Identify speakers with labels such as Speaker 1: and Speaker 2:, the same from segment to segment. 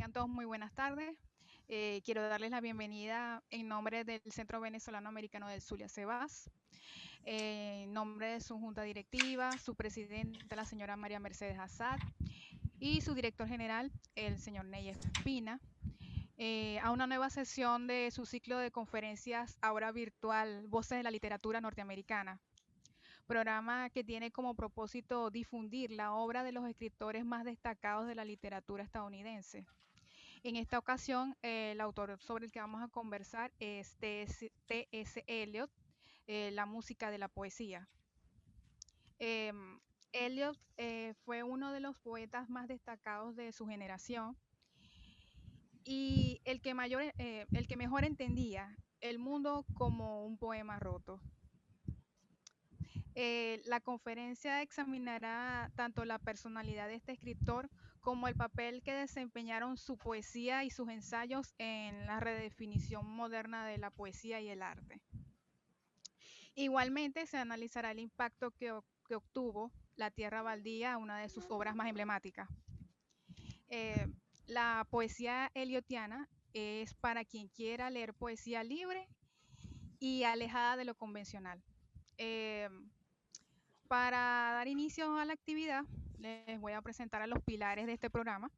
Speaker 1: Tengan todos muy buenas tardes. Quiero darles la bienvenida en nombre del Centro Venezolano Americano del Zulia, CEBAS, en nombre de su junta directiva, su presidenta, la señora María Mercedes Assad, y su director general, el señor Ney Espina, a una nueva sesión de su ciclo de conferencias ahora virtual, Voces de la Literatura Norteamericana, programa que tiene como propósito difundir la obra de los escritores más destacados de la literatura estadounidense. En esta ocasión, el autor sobre el que vamos a conversar es T.S. Eliot, La música de la poesía. Eliot fue uno de los poetas más destacados de su generación y el que mejor entendía el mundo como un poema roto. La conferencia examinará tanto la personalidad de este escritor como el papel que desempeñaron su poesía y sus ensayos en la redefinición moderna de la poesía y el arte. Igualmente se analizará el impacto que obtuvo La Tierra Baldía, una de sus obras más emblemáticas. La poesía eliotiana es para quien quiera leer poesía libre y alejada de lo convencional. Para dar inicio a la actividad, les voy a presentar a los pilares de este programa.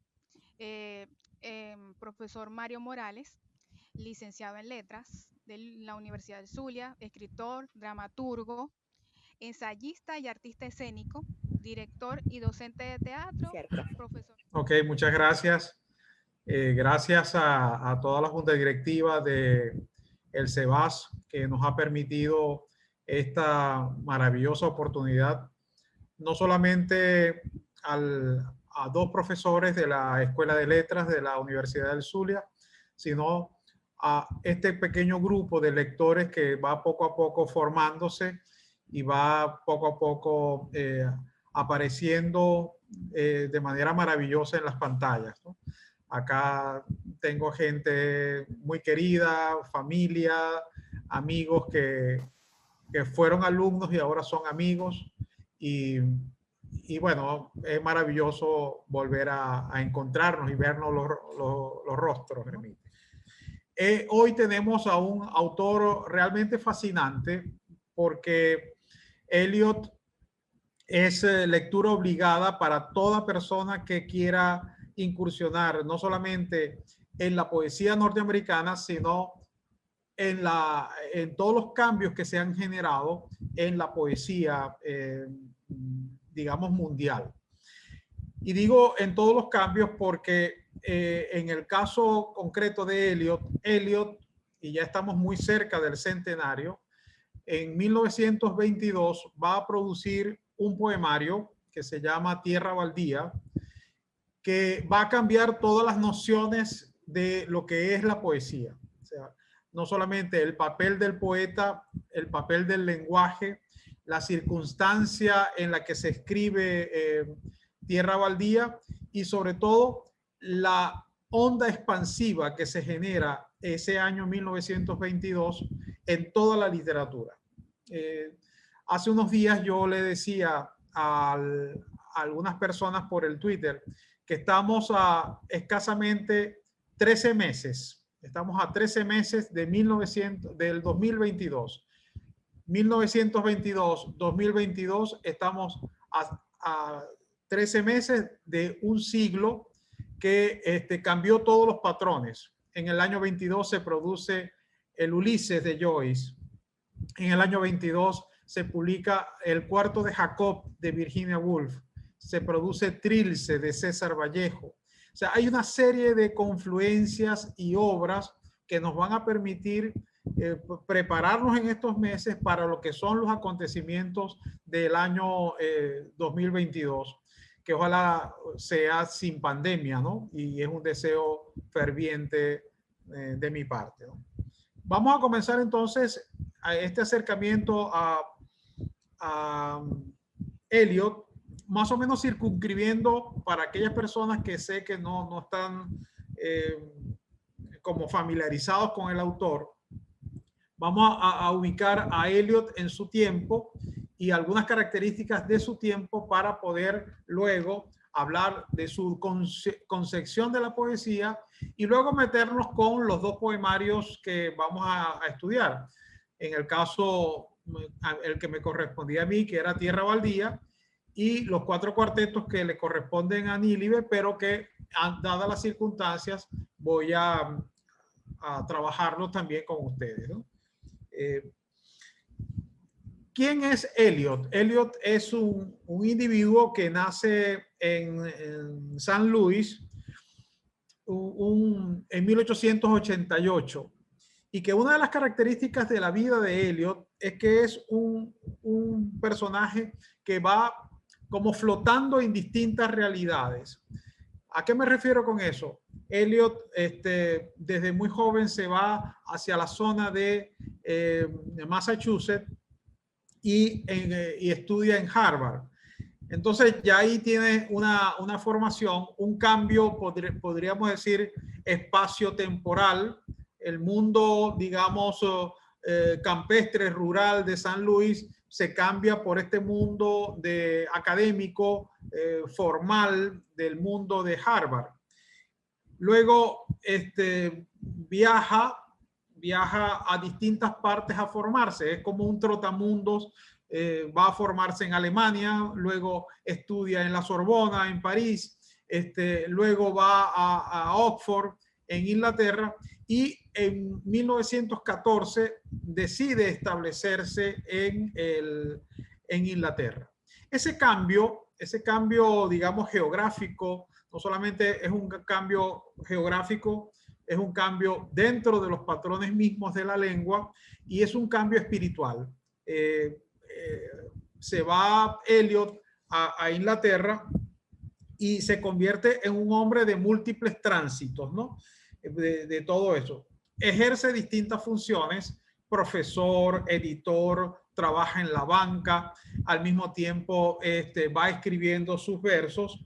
Speaker 1: Profesor Mario Morales, licenciado en Letras de la Universidad del Zulia, escritor, dramaturgo, ensayista y artista escénico, director y docente de teatro, profesor.
Speaker 2: Ok, muchas gracias. Gracias a toda la junta directiva de el CEBAS que nos ha permitido esta maravillosa oportunidad, no solamente a dos profesores de la Escuela de Letras de la Universidad del Zulia, sino a este pequeño grupo de lectores que va poco a poco formándose y va poco a poco apareciendo de manera maravillosa en las pantallas, ¿no? Acá tengo gente muy querida, familia, amigos que fueron alumnos y ahora son amigos. Y bueno, es maravilloso volver a encontrarnos y vernos los rostros. Hoy tenemos a un autor realmente fascinante porque Eliot es lectura obligada para toda persona que quiera incursionar no solamente en la poesía norteamericana, sino en todos los cambios que se han generado en la poesía, digamos, mundial. Y digo en todos los cambios porque en el caso concreto de Eliot, y ya estamos muy cerca del centenario, en 1922 va a producir un poemario que se llama Tierra Baldía, que va a cambiar todas las nociones de lo que es la poesía. O sea, no solamente el papel del poeta, el papel del lenguaje, la circunstancia en la que se escribe Tierra Baldía y sobre todo la onda expansiva que se genera ese año 1922 en toda la literatura. Hace unos días yo le decía a algunas personas por el Twitter que estamos a escasamente 13 meses. Estamos a 13 meses de del 2022. 1922, 2022, estamos a 13 meses de un siglo que cambió todos los patrones. En el año 22 se produce el Ulises de Joyce. En el año 22 se publica El cuarto de Jacob de Virginia Woolf. Se produce Trilce de César Vallejo. O sea, hay una serie de confluencias y obras que nos van a permitir prepararnos en estos meses para lo que son los acontecimientos del año 2022, que ojalá sea sin pandemia, ¿no? Y es un deseo ferviente de mi parte, ¿no? Vamos a comenzar entonces a este acercamiento a Eliot, más o menos circunscribiendo para aquellas personas que sé que no están como familiarizados con el autor. Vamos a ubicar a Eliot en su tiempo y algunas características de su tiempo para poder luego hablar de su concepción de la poesía y luego meternos con los dos poemarios que vamos a estudiar. En el caso, el que me correspondía a mí, que era Tierra Baldía, y los 4 cuartetos que le corresponden a Nílibe, pero que, dadas las circunstancias, voy a trabajarlo también con ustedes, ¿no? ¿Quién es Eliot? Eliot es un individuo que nace en San Luis en 1888 y que una de las características de la vida de Eliot es que es un personaje que va como flotando en distintas realidades. ¿A qué me refiero con eso? Eliot desde muy joven se va hacia la zona de Massachusetts y estudia en Harvard. Entonces ya ahí tiene una formación, un cambio, podríamos decir, espacio-temporal. El mundo, digamos, campestre, rural de San Luis se cambia por este mundo académico, formal, del mundo de Harvard. Luego viaja a distintas partes a formarse. Es como un trotamundos. Va a formarse en Alemania, luego estudia en la Sorbona, en París, luego va a Oxford, en Inglaterra, y en 1914 decide establecerse en Inglaterra. Ese cambio, digamos, geográfico, no solamente es un cambio geográfico, es un cambio dentro de los patrones mismos de la lengua y es un cambio espiritual. Se va Eliot a Inglaterra y se convierte en un hombre de múltiples tránsitos, ¿no? De todo eso. Ejerce distintas funciones, profesor, editor, trabaja en la banca, al mismo tiempo va escribiendo sus versos.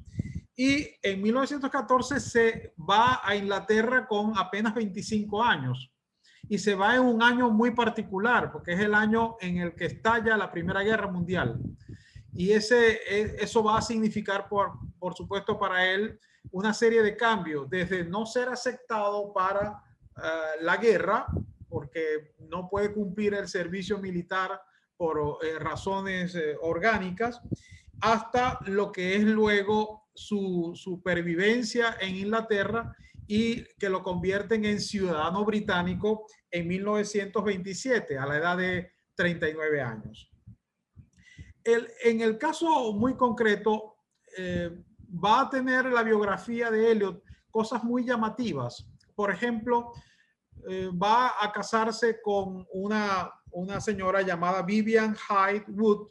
Speaker 2: Y en 1914 se va a Inglaterra con apenas 25 años. Y se va en un año muy particular, porque es el año en el que estalla la Primera Guerra Mundial. Y eso va a significar, por supuesto, para él una serie de cambios, desde no ser aceptado para la guerra, porque no puede cumplir el servicio militar por razones orgánicas, hasta lo que es luego su supervivencia en Inglaterra y que lo convierten en ciudadano británico en 1927, a la edad de 39 años. En el caso muy concreto, va a tener la biografía de Eliot cosas muy llamativas. Por ejemplo, va a casarse con una señora llamada Vivian Hyde Wood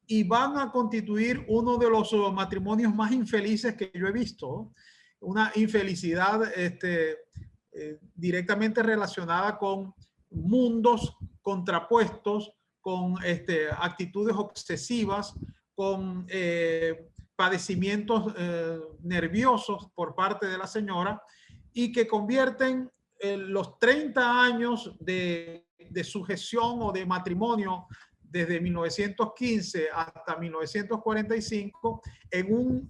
Speaker 2: y van a constituir uno de los matrimonios más infelices que yo he visto. Una infelicidad directamente relacionada con mundos contrapuestos, con actitudes obsesivas, con padecimientos nerviosos por parte de la señora y que convierten los 30 años de sujeción o de matrimonio desde 1915 hasta 1945 en un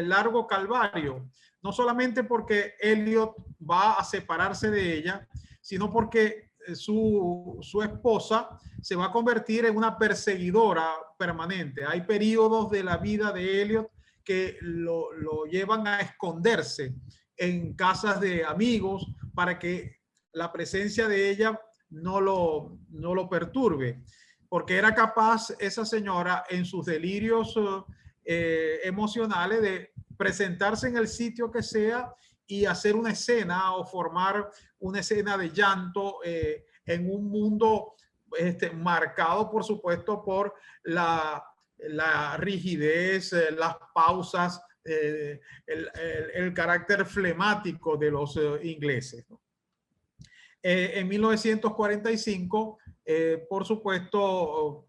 Speaker 2: largo calvario. No solamente porque Eliot va a separarse de ella, sino porque su esposa se va a convertir en una perseguidora permanente. Hay periodos de la vida de Eliot que lo llevan a esconderse en casas de amigos para que la presencia de ella no lo perturbe, porque era capaz esa señora en sus delirios emocionales de presentarse en el sitio que sea y hacer una escena o formar una escena de llanto en un mundo marcado, por supuesto, por la rigidez, las pausas, el carácter flemático de los ingleses, ¿no? En 1945, por supuesto,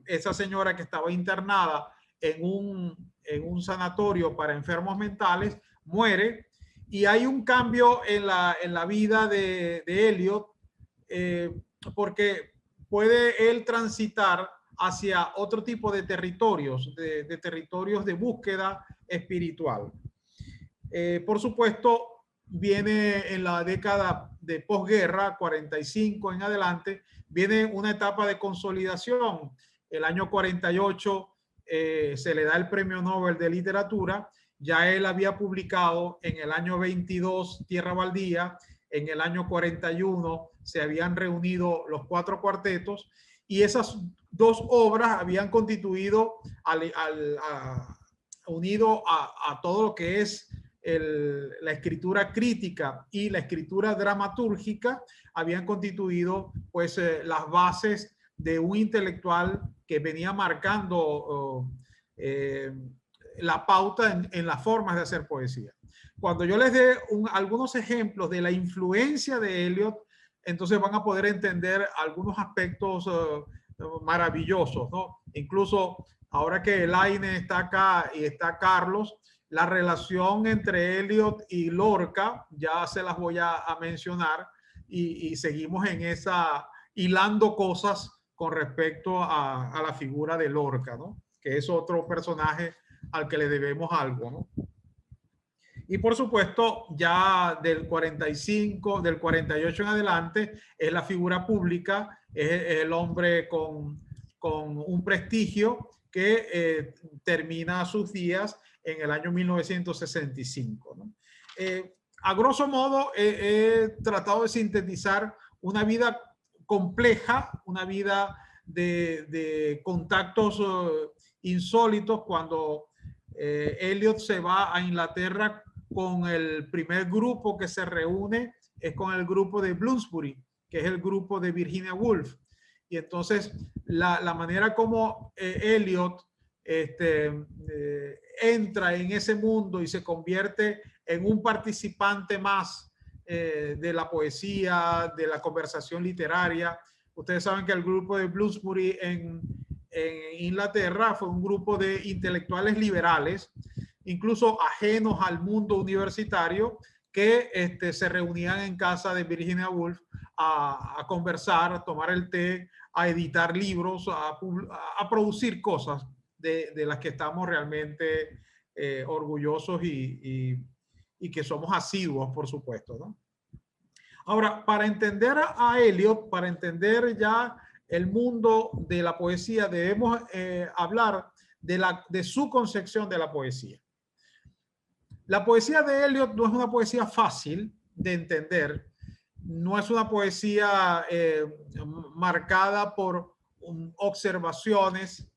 Speaker 2: esa señora que estaba internada en un sanatorio para enfermos mentales muere y hay un cambio en la vida de Eliot porque puede él transitar hacia otro tipo de territorios, de territorios de búsqueda espiritual. Por supuesto, viene en la década de posguerra, 45 en adelante, viene una etapa de consolidación. El año 48 se le da el Premio Nobel de Literatura. Ya él había publicado en el año 22 Tierra Baldía, en el año 41 se habían reunido los 4 cuartetos y esas 2 obras habían constituido, unido a todo lo que es la escritura crítica y la escritura dramatúrgica, habían constituido pues las bases de un intelectual que venía marcando la pauta en las formas de hacer poesía. Cuando yo les dé algunos ejemplos de la influencia de Eliot, entonces van a poder entender algunos aspectos maravillosos, ¿no? Incluso ahora que Elaine está acá y está Carlos, la relación entre Eliot y Lorca, ya se las voy a mencionar y seguimos en esa, hilando cosas con respecto a la figura de Lorca, ¿no? Que es otro personaje al que le debemos algo, ¿no? Y por supuesto, ya del 45, del 48 en adelante, es la figura pública, es el hombre con un prestigio que termina sus días en el año 1965, ¿no? A grosso modo, he tratado de sintetizar una vida compleja, una vida de contactos insólitos. Cuando Eliot se va a Inglaterra con el primer grupo que se reúne, es con el grupo de Bloomsbury, que es el grupo de Virginia Woolf. Y entonces la manera como Eliot entra en ese mundo y se convierte en un participante más de la poesía, de la conversación literaria. Ustedes saben que el grupo de Bloomsbury en Inglaterra fue un grupo de intelectuales liberales, incluso ajenos al mundo universitario, que se reunían en casa de Virginia Woolf a conversar, a tomar el té, a editar libros, a producir cosas de las que estamos realmente orgullosos y que somos asiduos, por supuesto, ¿no? Ahora, para entender a Eliot, para entender ya el mundo de la poesía, debemos hablar de su concepción de la poesía. La poesía de Eliot no es una poesía fácil de entender, no es una poesía marcada por observaciones,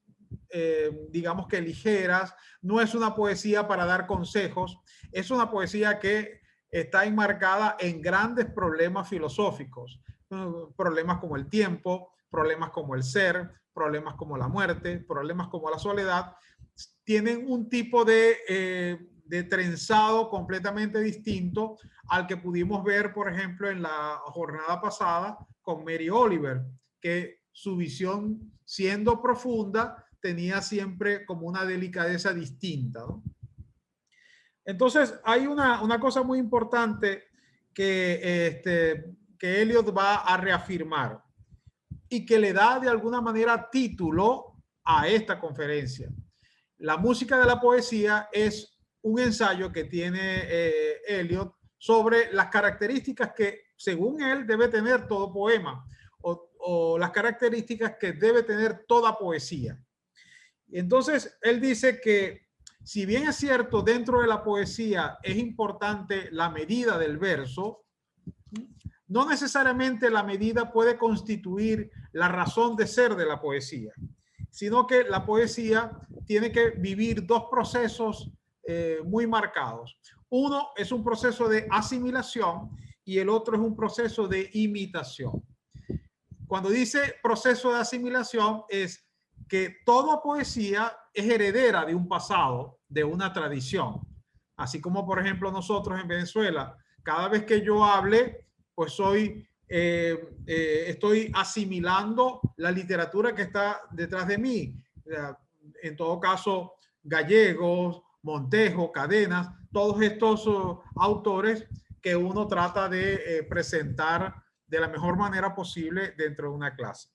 Speaker 2: digamos que ligeras, no es una poesía para dar consejos, es una poesía que está enmarcada en grandes problemas filosóficos, problemas como el tiempo, problemas como el ser, problemas como la muerte, problemas como la soledad, tienen un tipo de trenzado completamente distinto al que pudimos ver, por ejemplo, en la jornada pasada con Mary Oliver, que su visión, siendo profunda, tenía siempre como una delicadeza distinta, ¿no? Entonces, hay una cosa muy importante que Eliot va a reafirmar y que le da de alguna manera título a esta conferencia. La música de la poesía es un ensayo que tiene Eliot sobre las características que, según él, debe tener todo poema o las características que debe tener toda poesía. Entonces, él dice que si bien es cierto, dentro de la poesía es importante la medida del verso, no necesariamente la medida puede constituir la razón de ser de la poesía, sino que la poesía tiene que vivir 2 procesos muy marcados. Uno es un proceso de asimilación y el otro es un proceso de imitación. Cuando dice proceso de asimilación es que toda poesía es heredera de un pasado, de una tradición. Así como, por ejemplo, nosotros en Venezuela, cada vez que yo hable, pues estoy asimilando la literatura que está detrás de mí. En todo caso, Gallegos, Montejo, Cadenas, todos estos autores que uno trata de presentar de la mejor manera posible dentro de una clase.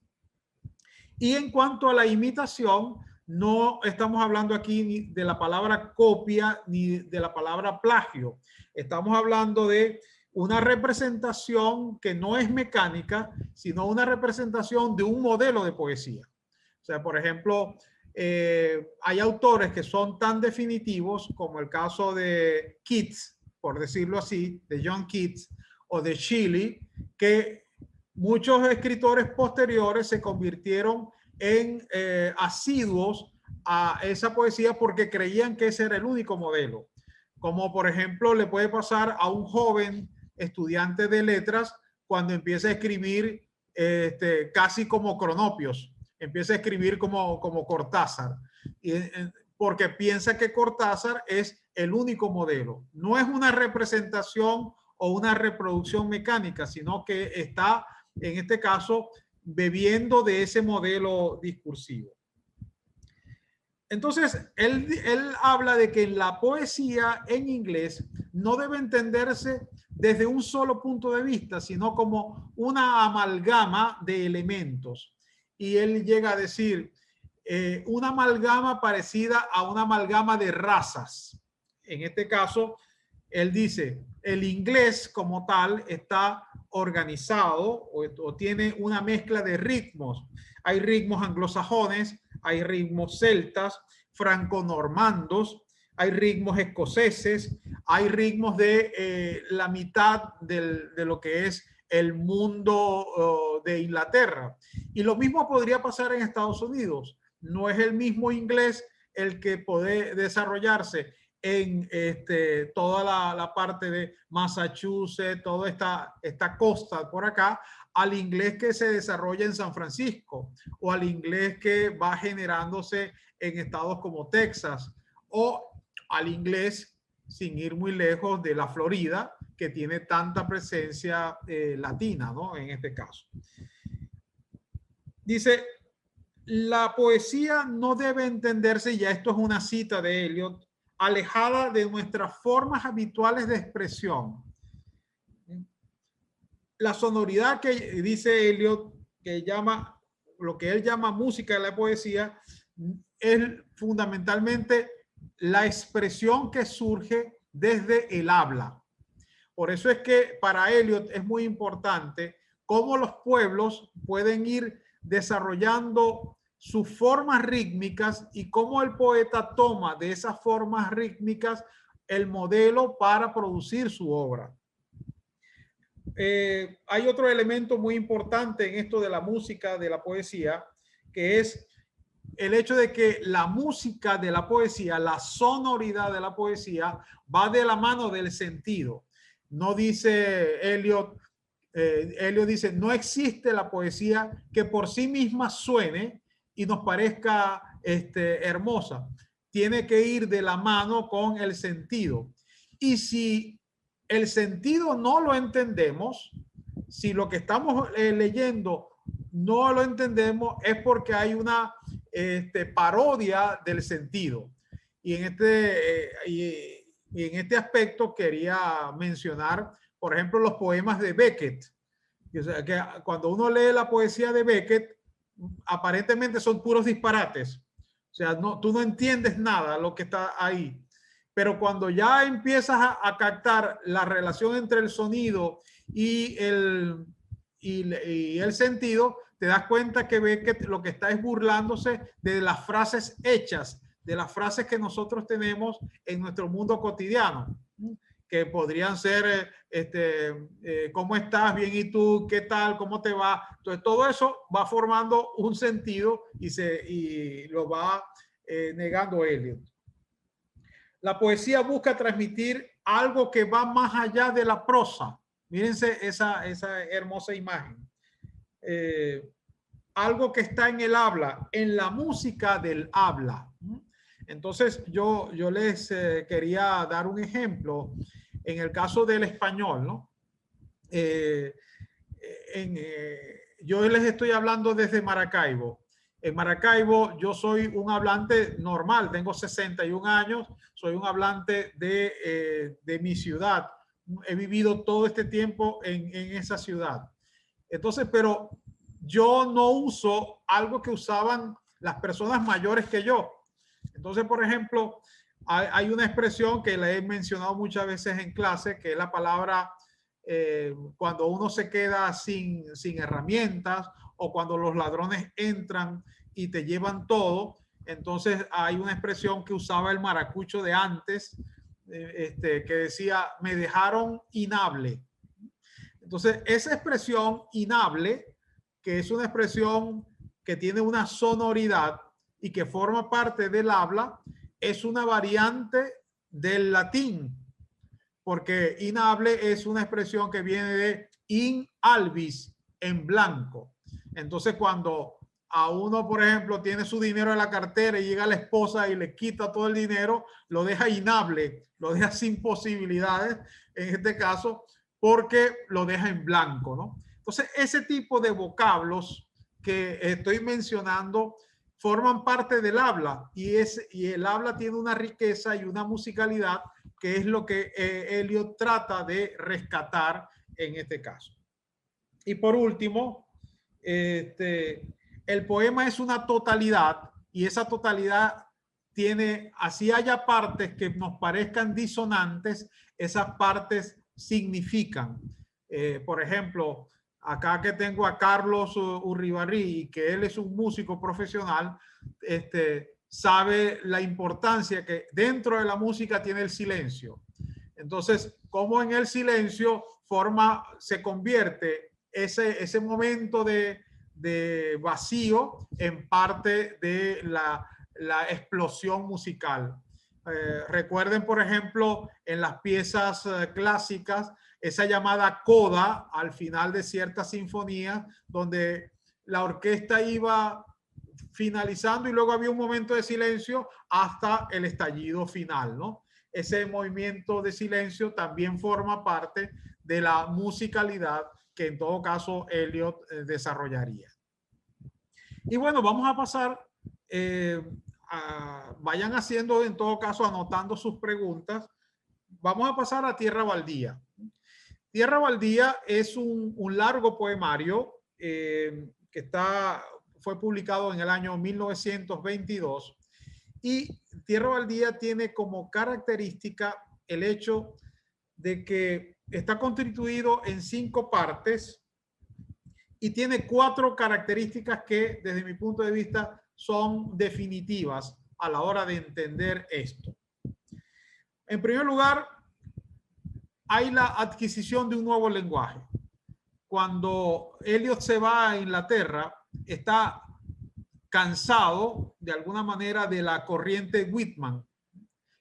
Speaker 2: Y en cuanto a la imitación, no estamos hablando aquí ni de la palabra copia ni de la palabra plagio. Estamos hablando de una representación que no es mecánica, sino una representación de un modelo de poesía. O sea, por ejemplo, hay autores que son tan definitivos como el caso de Keats, por decirlo así, de John Keats o de Shelley, que muchos escritores posteriores se convirtieron en asiduos a esa poesía porque creían que ese era el único modelo. Como por ejemplo le puede pasar a un joven estudiante de letras cuando empieza a escribir casi como Cronopios, empieza a escribir como Cortázar, porque piensa que Cortázar es el único modelo. No es una representación o una reproducción mecánica, sino que está, en este caso, bebiendo de ese modelo discursivo. Entonces, él habla de que la poesía en inglés no debe entenderse desde un solo punto de vista, sino como una amalgama de elementos. Y él llega a decir, una amalgama parecida a una amalgama de razas. En este caso, él dice, el inglés como tal está organizado o tiene una mezcla de ritmos. Hay ritmos anglosajones, hay ritmos celtas, franco-normandos, hay ritmos escoceses, hay ritmos de la mitad de lo que es el mundo de Inglaterra. Y lo mismo podría pasar en Estados Unidos. No es el mismo inglés el que puede desarrollarse en toda la parte de Massachusetts, toda esta costa por acá, al inglés que se desarrolla en San Francisco o al inglés que va generándose en estados como Texas o al inglés, sin ir muy lejos, de la Florida, que tiene tanta presencia latina, ¿no? En este caso. Dice, la poesía no debe entenderse, ya esto es una cita de Eliot, alejada de nuestras formas habituales de expresión. La sonoridad que dice Eliot, que llama, lo que él llama música de la poesía, es fundamentalmente la expresión que surge desde el habla. Por eso es que para Eliot es muy importante cómo los pueblos pueden ir desarrollando sus formas rítmicas y cómo el poeta toma de esas formas rítmicas el modelo para producir su obra. Hay otro elemento muy importante en esto de la música, de la poesía, que es el hecho de que la música de la poesía, la sonoridad de la poesía, va de la mano del sentido. No dice Eliot, Eliot dice, no existe la poesía que por sí misma suene y nos parezca hermosa. Tiene que ir de la mano con el sentido. Y si el sentido no lo entendemos, si lo que estamos leyendo no lo entendemos, es porque hay una parodia del sentido. Y en este aspecto quería mencionar, por ejemplo, los poemas de Beckett. O sea, que cuando uno lee la poesía de Beckett, aparentemente son puros disparates. O sea, tú no entiendes nada lo que está ahí. Pero cuando ya empiezas a captar la relación entre el sonido y el sentido, te das cuenta que Beckett lo que está es burlándose de las frases hechas, de las frases que nosotros tenemos en nuestro mundo cotidiano, que podrían ser, ¿cómo estás? Bien, ¿y tú? ¿Qué tal? ¿Cómo te va? Entonces, todo eso va formando un sentido y lo va negando Eliot. La poesía busca transmitir algo que va más allá de la prosa. Mírense esa hermosa imagen. Algo que está en el habla, en la música del habla. Entonces, yo les quería dar un ejemplo en el caso del español, ¿no? Yo les estoy hablando desde Maracaibo. En Maracaibo yo soy un hablante normal, tengo 61 años, soy un hablante de mi ciudad. He vivido todo este tiempo en esa ciudad. Entonces, pero yo no uso algo que usaban las personas mayores que yo. Entonces, por ejemplo, hay una expresión que la he mencionado muchas veces en clase, que es la palabra cuando uno se queda sin herramientas o cuando los ladrones entran y te llevan todo. Entonces hay una expresión que usaba el maracucho de antes, que decía, me dejaron inhable. Entonces esa expresión inhable, que es una expresión que tiene una sonoridad y que forma parte del habla, es una variante del latín, porque inhable es una expresión que viene de in albis, en blanco. Entonces cuando a uno, por ejemplo, tiene su dinero en la cartera y llega la esposa y le quita todo el dinero, lo deja inhable, lo deja sin posibilidades, en este caso, porque lo deja en blanco, ¿no? Entonces, ese tipo de vocablos que estoy mencionando forman parte del habla y el habla tiene una riqueza y una musicalidad que es lo que Eliot trata de rescatar en este caso. Y por último, el poema es una totalidad y esa totalidad tiene, así haya partes que nos parezcan disonantes, esas partes significan. Por ejemplo, acá que tengo a Carlos Urribarri, que él es un músico profesional, sabe la importancia que dentro de la música tiene el silencio. Entonces, como en el silencio se convierte ese momento de vacío en parte de la explosión musical. Recuerden, por ejemplo, en las piezas clásicas, esa llamada coda al final de ciertas sinfonías, donde la orquesta iba finalizando y luego había un momento de silencio hasta el estallido final, ¿no? Ese movimiento de silencio también forma parte de la musicalidad que en todo caso Eliot desarrollaría. Y bueno, vamos a pasar, vayan haciendo en todo caso, anotando sus preguntas. Vamos a pasar a Tierra Baldía. Tierra Baldía es un largo poemario que fue publicado en el año 1922 y Tierra Baldía tiene como característica el hecho de que está constituido en 5 partes y tiene 4 características que desde mi punto de vista son definitivas a la hora de entender esto. En primer lugar, hay la adquisición de un nuevo lenguaje. Cuando Eliot se va a Inglaterra, está cansado de alguna manera de la corriente Whitman.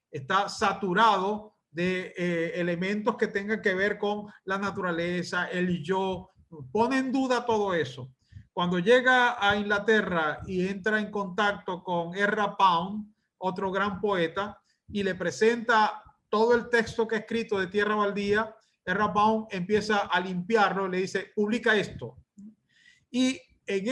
Speaker 2: Está saturado de elementos que tengan que ver con la naturaleza, el yo, pone en duda todo eso. Cuando llega a Inglaterra y entra en contacto con Ezra Pound, otro gran poeta, y le presenta todo el texto que ha escrito de Tierra Baldía, Ezra Pound empieza a limpiarlo, le dice, publica esto. Y en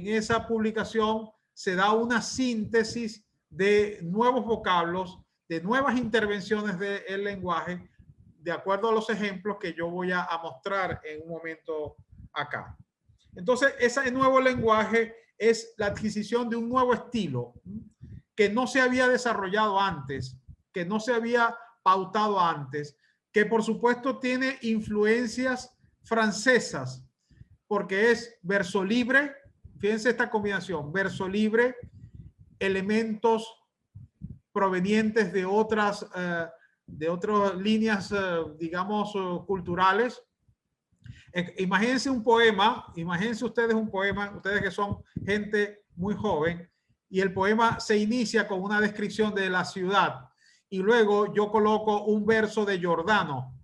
Speaker 2: esa publicación se da una síntesis de nuevos vocablos, de nuevas intervenciones del lenguaje, de acuerdo a los ejemplos que yo voy a mostrar en un momento acá. Entonces, ese nuevo lenguaje es la adquisición de un nuevo estilo que no se había desarrollado antes, que no se había pautado antes, que por supuesto tiene influencias francesas, porque es verso libre, fíjense esta combinación, verso libre, elementos provenientes de otras líneas, digamos, culturales. Imagínense un poema, imagínense ustedes un poema, ustedes que son gente muy joven, y el poema se inicia con una descripción de la ciudad, y luego yo coloco un verso de Giordano,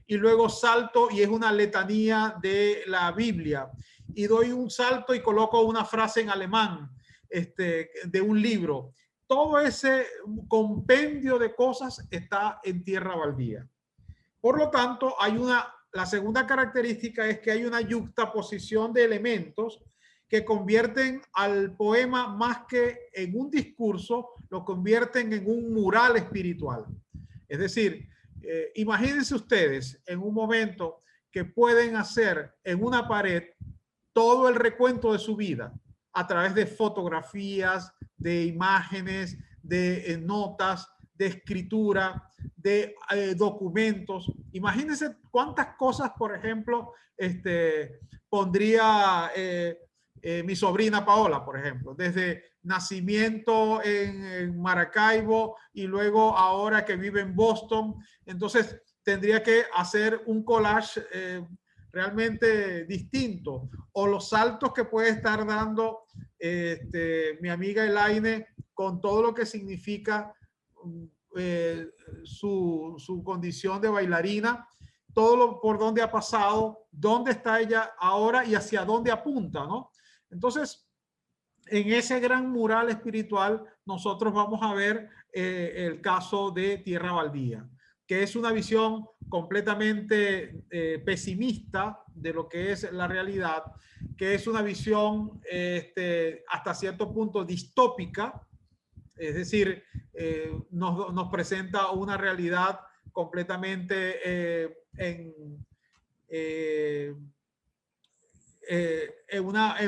Speaker 2: y luego salto y es una letanía de la Biblia, y doy un salto y coloco una frase en alemán, de un libro. Todo ese compendio de cosas está en Tierra Baldía. Por lo tanto, la segunda característica es que hay una yuxtaposición de elementos que convierten al poema más que en un discurso, lo convierten en un mural espiritual. Es decir, imagínense ustedes en un momento que pueden hacer en una pared todo el recuento de su vida. a través de fotografías, de imágenes, de notas, de escritura, de documentos. Imagínense cuántas cosas, por ejemplo, pondría mi sobrina Paola, por ejemplo, desde nacimiento en Maracaibo y luego ahora que vive en Boston. Entonces tendría que hacer un collage realmente distinto, o los saltos que puede estar dando mi amiga Elaine con todo lo que significa su condición de bailarina, todo lo por dónde ha pasado, dónde está ella ahora y hacia dónde apunta, ¿no? Entonces, en ese gran mural espiritual, nosotros vamos a ver el caso de Tierra Baldía, que es una visión completamente pesimista de lo que es la realidad, que es una visión hasta cierto punto distópica, es decir, nos presenta una realidad completamente en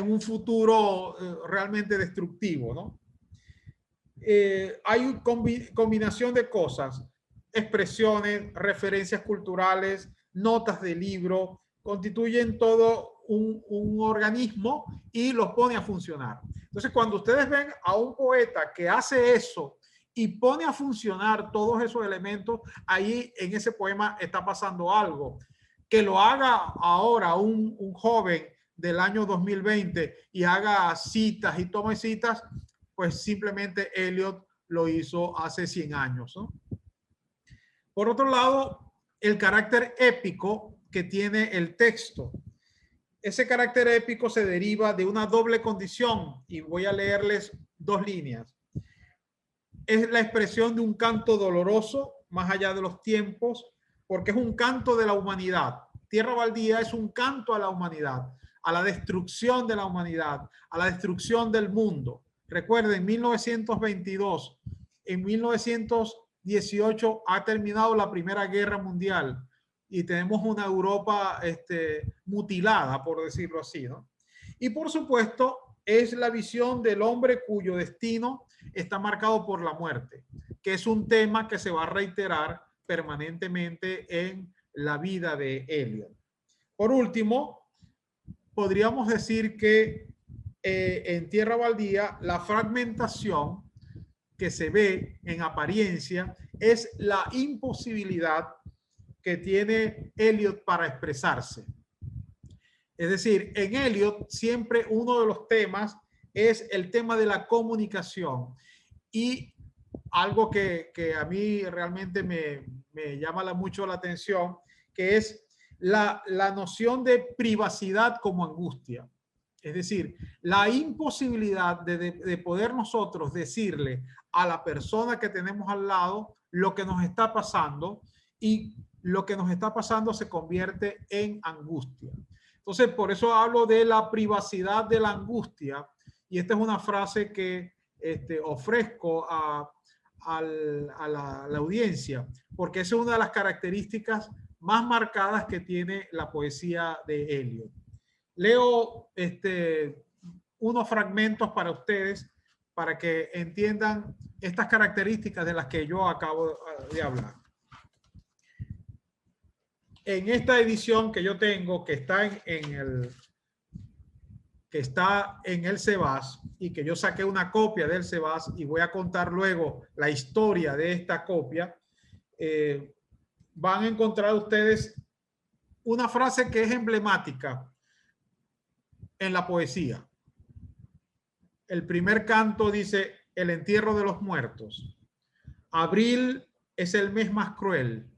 Speaker 2: un futuro realmente destructivo, ¿no? Hay una combinación de cosas, expresiones, referencias culturales, notas de libro, constituyen todo un organismo y los pone a funcionar. Entonces, cuando ustedes ven a un poeta que hace eso y pone a funcionar todos esos elementos, ahí en ese poema está pasando algo. Que lo haga ahora un joven del año 2020 y haga citas y tome citas, pues simplemente Eliot lo hizo hace 100 años, ¿no? Por otro lado, el carácter épico que tiene el texto. Ese carácter épico se deriva de una doble condición y voy a leerles dos líneas. Es la expresión de un canto doloroso más allá de los tiempos, porque es un canto de la humanidad. Tierra Baldía es un canto a la humanidad, a la destrucción de la humanidad, a la destrucción del mundo. Recuerden, 1922, en 1918 ha terminado la Primera Guerra Mundial y tenemos una Europa mutilada, por decirlo así, ¿no? Y por supuesto, es la visión del hombre cuyo destino está marcado por la muerte, que es un tema que se va a reiterar permanentemente en la vida de Eliot. Por último, podríamos decir que en Tierra Baldía la fragmentación que se ve en apariencia es la imposibilidad que tiene Eliot para expresarse. Es decir, en Eliot siempre uno de los temas es el tema de la comunicación, y algo que a mí realmente me llama mucho la atención, que es la noción de privacidad como angustia. Es decir, la imposibilidad de poder nosotros decirle a la persona que tenemos al lado lo que nos está pasando, y lo que nos está pasando se convierte en angustia. Entonces, por eso hablo de la privacidad de la angustia, y esta es una frase que ofrezco a la audiencia, porque esa es una de las características más marcadas que tiene la poesía de Eliot. Leo unos fragmentos para ustedes para que entiendan estas características de las que yo acabo de hablar. En esta edición que yo tengo, que está en el SEBAS, y que yo saqué una copia del SEBAS y voy a contar luego la historia de esta copia, van a encontrar ustedes una frase que es emblemática en la poesía. El primer canto dice: el entierro de los muertos. Abril es el mes más cruel.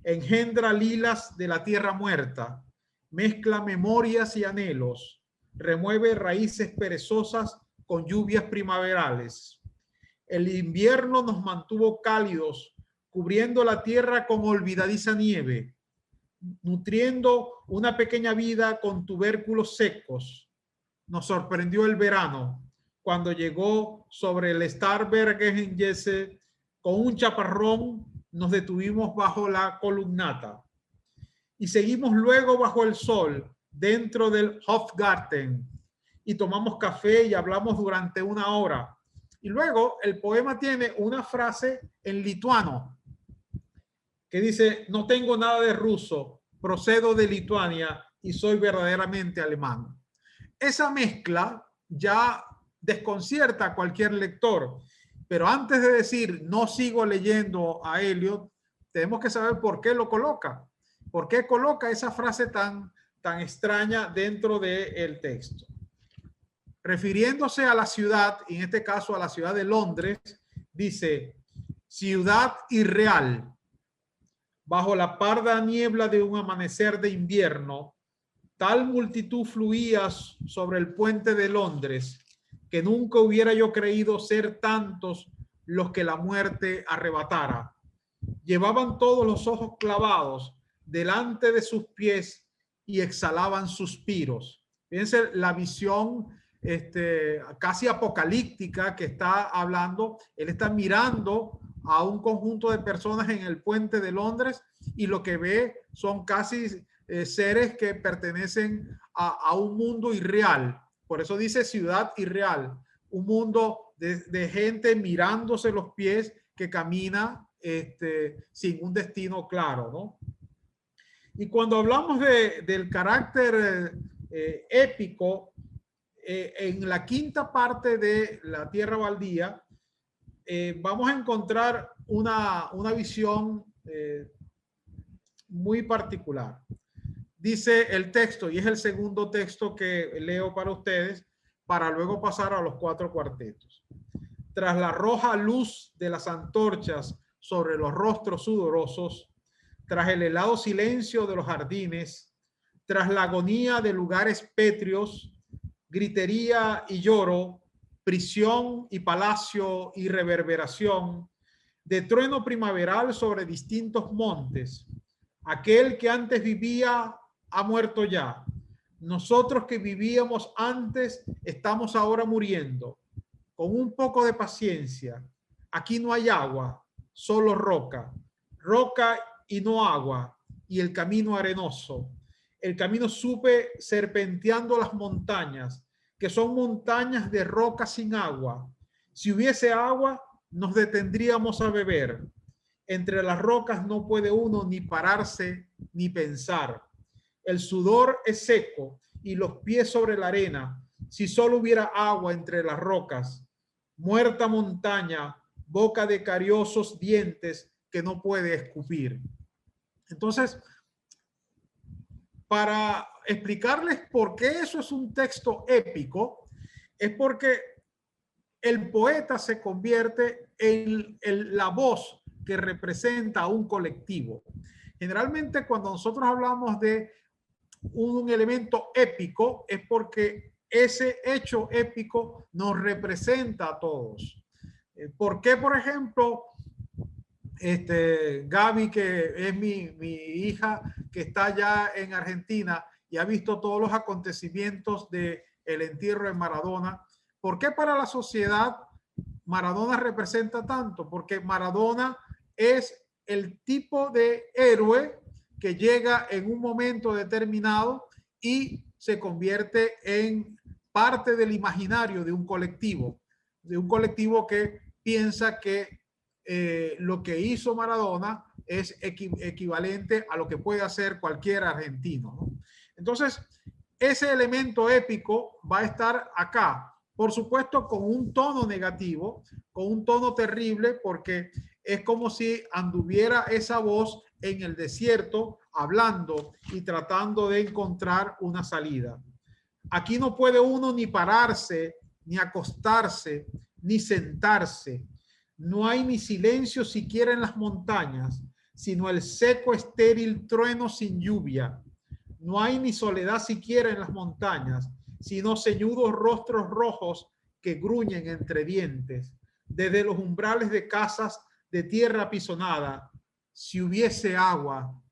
Speaker 2: Engendra lilas de la tierra muerta. Mezcla memorias y anhelos. Remueve raíces perezosas con lluvias primaverales. El invierno nos mantuvo cálidos, cubriendo la tierra con olvidadiza nieve, nutriendo una pequeña vida con tubérculos secos. Nos sorprendió el verano, cuando llegó sobre el Starnberger con un chaparrón. Nos detuvimos bajo la columnata y seguimos luego bajo el sol dentro del Hofgarten, y tomamos café y hablamos durante 1 hora. Y luego el poema tiene una frase en lituano que dice: no tengo nada de ruso, procedo de Lituania y soy verdaderamente alemán. Esa mezcla ya desconcierta a cualquier lector, pero antes de decir no sigo leyendo a Eliot, tenemos que saber por qué lo coloca, por qué coloca esa frase tan extraña dentro del texto. Refiriéndose a la ciudad, y en este caso a la ciudad de Londres, dice: ciudad irreal, bajo la parda niebla de un amanecer de invierno, tal multitud fluía sobre el puente de Londres que nunca hubiera yo creído ser tantos los que la muerte arrebatara. Llevaban todos los ojos clavados delante de sus pies y exhalaban suspiros. Fíjense la visión casi apocalíptica que está hablando. Él está mirando a un conjunto de personas en el puente de Londres y lo que ve son casi seres que pertenecen a un mundo irreal. Por eso dice ciudad irreal, un mundo de gente mirándose los pies que camina sin un destino claro, ¿no? Y cuando hablamos del carácter épico, en la quinta parte de La Tierra Baldía, vamos a encontrar una visión muy particular. Dice el texto, y es el segundo texto que leo para ustedes, para luego pasar a los 4 cuartetos. Tras la roja luz de las antorchas sobre los rostros sudorosos, tras el helado silencio de los jardines, tras la agonía de lugares pétreos, gritería y lloro, prisión y palacio y reverberación, de trueno primaveral sobre distintos montes, aquel que antes vivía ha muerto ya. Nosotros que vivíamos antes estamos ahora muriendo. Con un poco de paciencia. Aquí no hay agua, solo roca. Roca y no agua. Y el camino arenoso. El camino sube serpenteando las montañas, que son montañas de roca sin agua. Si hubiese agua, nos detendríamos a beber. Entre las rocas no puede uno ni pararse ni pensar. El sudor es seco y los pies sobre la arena. Si solo hubiera agua entre las rocas. Muerta montaña, boca de cariosos dientes que no puede escupir. Entonces, para explicarles por qué eso es un texto épico, es porque el poeta se convierte en la voz que representa a un colectivo. Generalmente cuando nosotros hablamos de un elemento épico es porque ese hecho épico nos representa a todos. ¿Por qué, por ejemplo, Gaby, que es mi hija, que está allá en Argentina y ha visto todos los acontecimientos del entierro de Maradona? ¿Por qué para la sociedad Maradona representa tanto? Porque Maradona es el tipo de héroe que llega en un momento determinado y se convierte en parte del imaginario de un colectivo que piensa que lo que hizo Maradona es equivalente a lo que puede hacer cualquier argentino, ¿no? Entonces, ese elemento épico va a estar acá, por supuesto, con un tono negativo, con un tono terrible, porque es como si anduviera esa voz en el desierto, hablando y tratando de encontrar una salida. Aquí no puede uno ni pararse, ni acostarse, ni sentarse. No hay ni silencio siquiera en las montañas, sino el seco, estéril trueno sin lluvia. No hay ni soledad siquiera en las montañas, sino ceñudos rostros rojos que gruñen entre dientes. Desde los umbrales de casas de tierra apisonada, si hubiese agua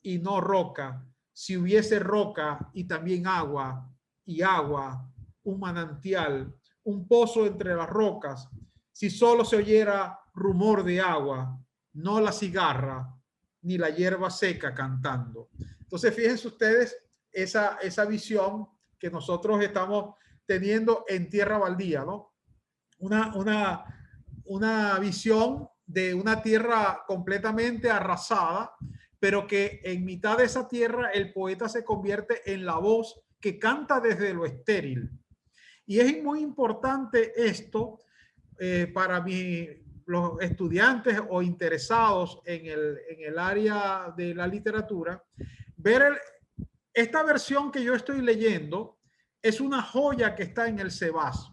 Speaker 2: y no roca, si hubiese roca y también agua, y agua, un manantial, un pozo entre las rocas, si solo se oyera rumor de agua, no la cigarra, ni la hierba seca cantando. Entonces, fíjense ustedes esa visión que nosotros estamos teniendo en Tierra Baldía, ¿no? Una visión de una tierra completamente arrasada, pero que en mitad de esa tierra el poeta se convierte en la voz que canta desde lo estéril. Y es muy importante esto para los estudiantes o interesados en el área de la literatura, ver esta versión que yo estoy leyendo es una joya que está en el SEBAS.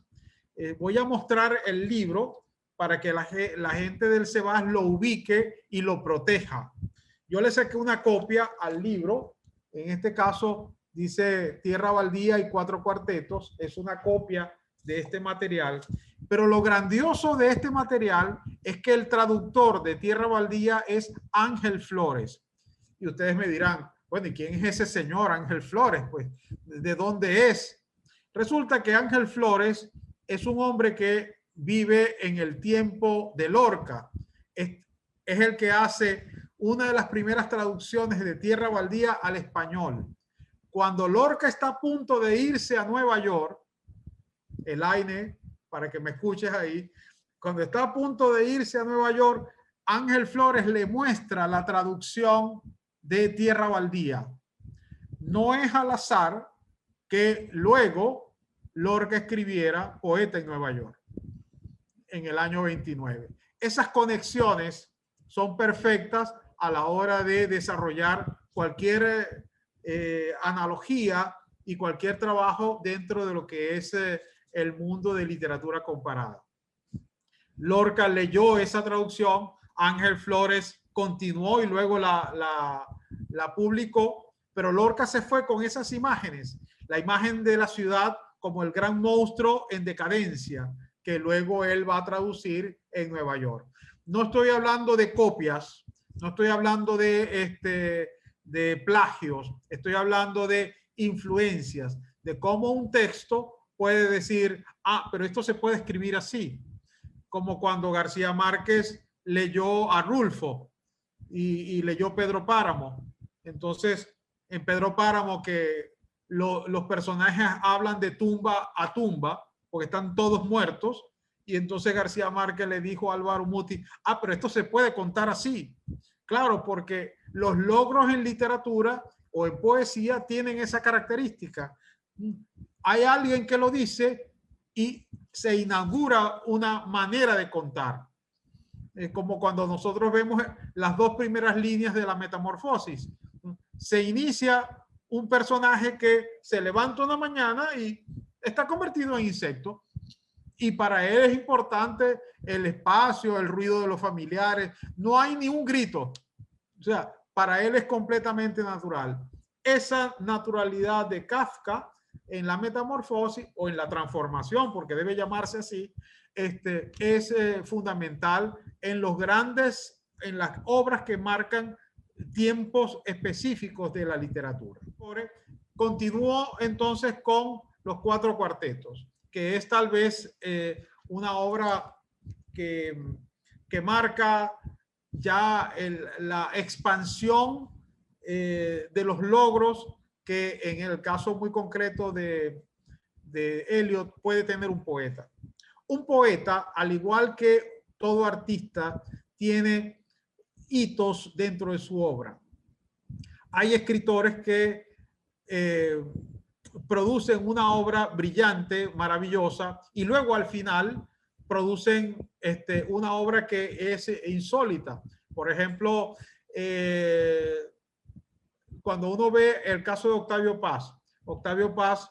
Speaker 2: Voy a mostrar el libro para que la gente del SEBAS lo ubique y lo proteja. Yo le saqué una copia al libro, en este caso dice Tierra Baldía y 4 cuartetos, es una copia de este material, pero lo grandioso de este material es que el traductor de Tierra Baldía es Ángel Flores. Y ustedes me dirán, bueno, ¿y quién es ese señor Ángel Flores? Pues, ¿de dónde es? Resulta que Ángel Flores es un hombre que vive en el tiempo de Lorca. Es el que hace una de las primeras traducciones de Tierra Baldía al español. Cuando Lorca está a punto de irse a Nueva York, el AINE, para que me escuches ahí, cuando está a punto de irse a Nueva York, Ángel Flores le muestra la traducción de Tierra Baldía. No es al azar que luego Lorca escribiera Poeta en Nueva York en el año 29. Esas conexiones son perfectas a la hora de desarrollar cualquier analogía y cualquier trabajo dentro de lo que es el mundo de literatura comparada. Lorca leyó esa traducción, Ángel Flores continuó y luego la publicó, pero Lorca se fue con esas imágenes, la imagen de la ciudad como el gran monstruo en decadencia, que luego él va a traducir en Nueva York. No estoy hablando de copias, no estoy hablando de plagios, estoy hablando de influencias, de cómo un texto puede decir, ah, pero esto se puede escribir así, como cuando García Márquez leyó a Rulfo y leyó Pedro Páramo. Entonces, en Pedro Páramo que los personajes hablan de tumba a tumba, porque están todos muertos, y entonces García Márquez le dijo a Álvaro Muti, ah, pero esto se puede contar así. Claro, porque los logros en literatura o en poesía tienen esa característica. Hay alguien que lo dice y se inaugura una manera de contar. Como cuando nosotros vemos las 2 primeras líneas de la Metamorfosis. Se inicia un personaje que se levanta una mañana y está convertido en insecto. Y para él es importante el espacio, el ruido de los familiares. No hay ni un grito. O sea, para él es completamente natural. Esa naturalidad de Kafka en la Metamorfosis o en la transformación, porque debe llamarse así, es fundamental en en las obras que marcan tiempos específicos de la literatura. Continúo entonces con los 4 cuartetos, que es tal vez una obra que marca ya la expansión de los logros que en el caso muy concreto de Eliot puede tener un poeta. Un poeta, al igual que todo artista, tiene hitos dentro de su obra. Hay escritores que producen una obra brillante, maravillosa, y luego al final producen una obra que es insólita. Por ejemplo, cuando uno ve el caso de Octavio Paz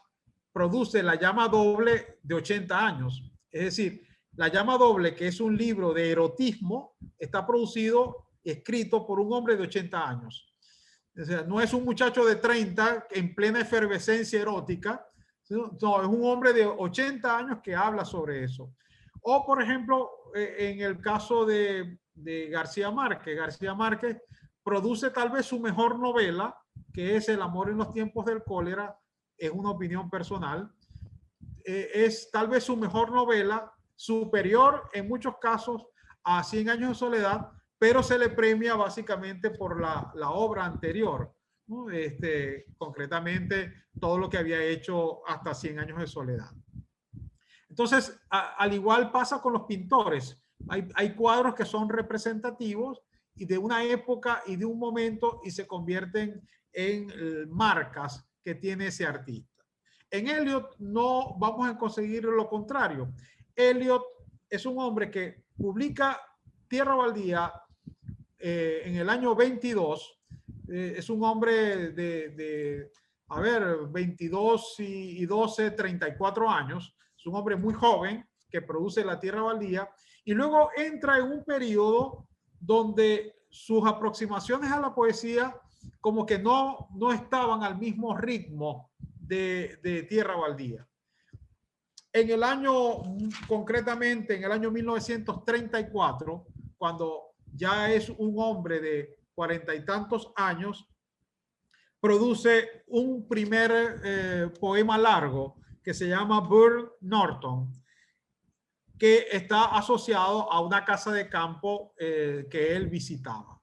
Speaker 2: produce La llama doble de 80 años. Es decir, La llama doble, que es un libro de erotismo, está producido y escrito por un hombre de 80 años. O sea, no es un muchacho de 30 en plena efervescencia erótica, no, es un hombre de 80 años que habla sobre eso. O, por ejemplo, en el caso de García Márquez. García Márquez produce tal vez su mejor novela, que es El amor en los tiempos del cólera, es una opinión personal. Es tal vez su mejor novela, superior en muchos casos a 100 años de soledad, pero se le premia básicamente por la obra anterior. ¿no? Concretamente, todo lo que había hecho hasta 100 años de soledad. Entonces, al igual pasa con los pintores. Hay cuadros que son representativos y de una época y de un momento y se convierten en marcas que tiene ese artista. En Eliot no vamos a conseguir lo contrario. Eliot es un hombre que publica Tierra Baldía en el año 22. Es un hombre a ver, 22 y 12, 34 años. Es un hombre muy joven que produce La Tierra Baldía y luego entra en un periodo donde sus aproximaciones a la poesía como que no estaban al mismo ritmo de Tierra Baldía. En el año, concretamente en el año 1934, cuando ya es un hombre de 40 y tantos años, produce un primer poema largo que se llama Burr Norton, que está asociado a una casa de campo que él visitaba.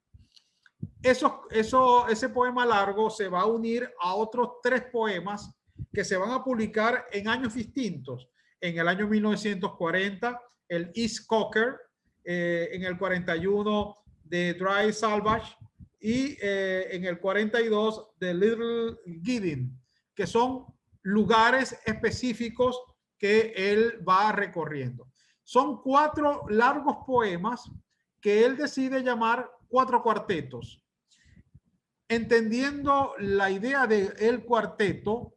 Speaker 2: Ese poema largo se va a unir a otros 3 poemas que se van a publicar en años distintos. En el año 1940, el East Cocker, en el 41, The Dry Salvage, y en el 42, The Little Gidding, que son lugares específicos que él va recorriendo. Son 4 largos poemas que él decide llamar 4 cuartetos. Entendiendo la idea del cuarteto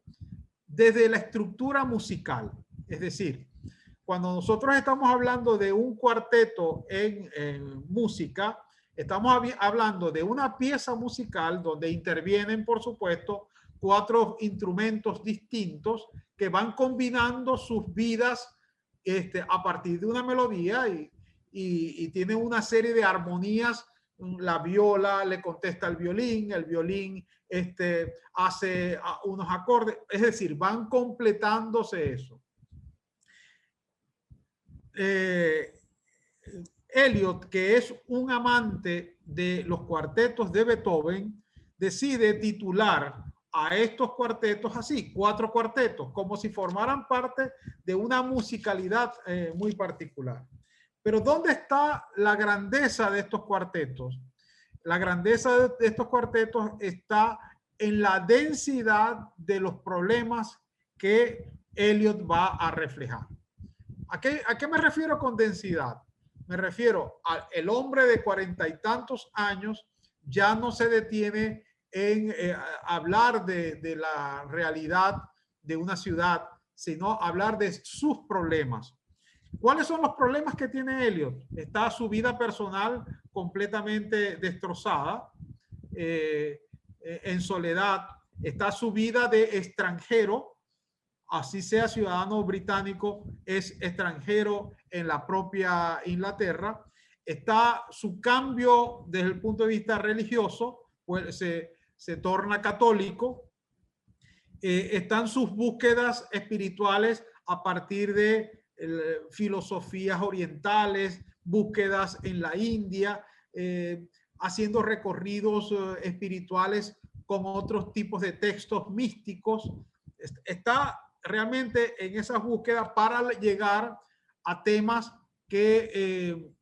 Speaker 2: desde la estructura musical. Es decir, cuando nosotros estamos hablando de un cuarteto en música, estamos hablando de una pieza musical donde intervienen, por supuesto, 4 instrumentos distintos que van combinando sus vidas a partir de una melodía y tiene una serie de armonías. La viola le contesta al violín, el violín hace unos acordes, es decir, van completándose eso. Eliot, que es un amante de los cuartetos de Beethoven, decide titular a estos cuartetos así, 4 cuartetos, como si formaran parte de una musicalidad muy particular. Pero ¿dónde está la grandeza de estos cuartetos? La grandeza de estos cuartetos está en la densidad de los problemas que Eliot va a reflejar. ¿A qué me refiero con densidad? Me refiero al hombre de 40 y tantos años ya no se detiene en hablar de la realidad de una ciudad, sino hablar de sus problemas. ¿Cuáles son los problemas que tiene Eliot? Está su vida personal completamente destrozada, en soledad. Está su vida de extranjero, así sea ciudadano británico, es extranjero en la propia Inglaterra. Está su cambio desde el punto de vista religioso, pues se torna católico. Están sus búsquedas espirituales a partir de filosofías orientales, búsquedas en la India, haciendo recorridos espirituales con otros tipos de textos místicos. Está realmente en esa búsqueda para llegar a temas que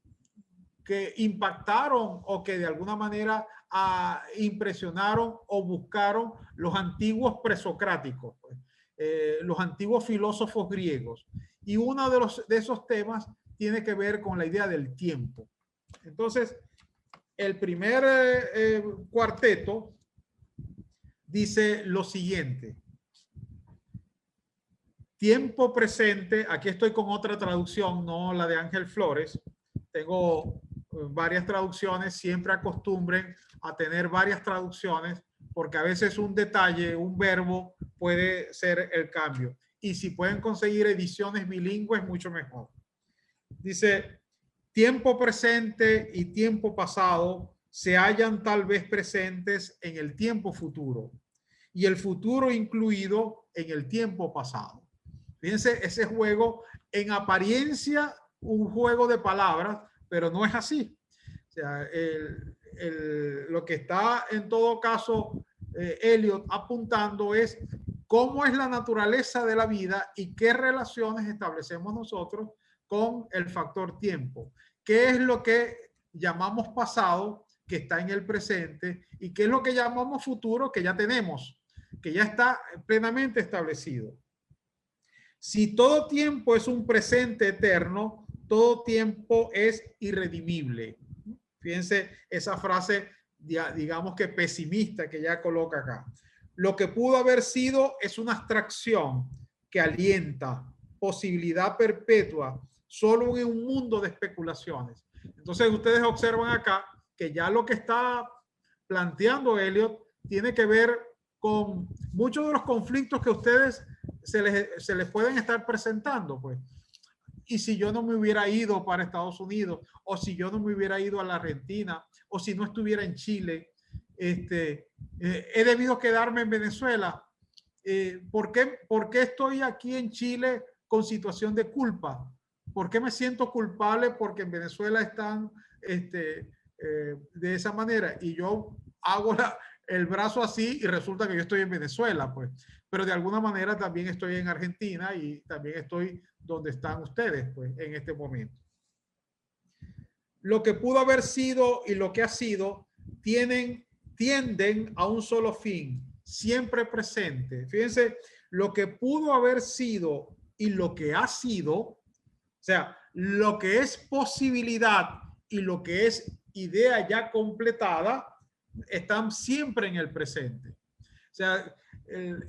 Speaker 2: impactaron o que de alguna manera impresionaron o buscaron los antiguos presocráticos, los antiguos filósofos griegos. Y uno de esos temas tiene que ver con la idea del tiempo. Entonces, el primer cuarteto dice lo siguiente: tiempo presente. Aquí estoy con otra traducción, no la de Ángel Flores. Tengo varias traducciones. Siempre acostumbren a tener varias traducciones porque a veces un detalle, un verbo puede ser el cambio. Y si pueden conseguir ediciones bilingües, mucho mejor. Dice: tiempo presente y tiempo pasado se hallan tal vez presentes en el tiempo futuro y el futuro incluido en el tiempo pasado. Fíjense ese juego, en apariencia un juego de palabras, pero no es así. O sea, lo que está en todo caso Eliot apuntando es cómo es la naturaleza de la vida y qué relaciones establecemos nosotros con el factor tiempo. ¿Qué es lo que llamamos pasado, que está en el presente, y qué es lo que llamamos futuro, que ya tenemos, que ya está plenamente establecido? Si todo tiempo es un presente eterno, todo tiempo es irredimible. Fíjense esa frase, digamos que pesimista, que ya coloca acá. Lo que pudo haber sido es una abstracción que alienta posibilidad perpetua solo en un mundo de especulaciones. Entonces ustedes observan acá que ya lo que está planteando Eliot tiene que ver con muchos de los conflictos que a ustedes se les pueden estar presentando, pues. Y si yo no me hubiera ido para Estados Unidos, o si yo no me hubiera ido a la Argentina, o si no estuviera en Chile, he debido quedarme en Venezuela. ¿Por qué estoy aquí en Chile con situación de culpa? ¿Por qué me siento culpable porque en Venezuela están de esa manera? Y yo hago el brazo así y resulta que yo estoy en Venezuela, pues. Pero de alguna manera también estoy en Argentina y también estoy donde están ustedes, pues, en este momento. Lo que pudo haber sido y lo que ha sido tienden a un solo fin, siempre presente. Fíjense, lo que pudo haber sido y lo que ha sido, o sea, lo que es posibilidad y lo que es idea ya completada, están siempre en el presente. O sea,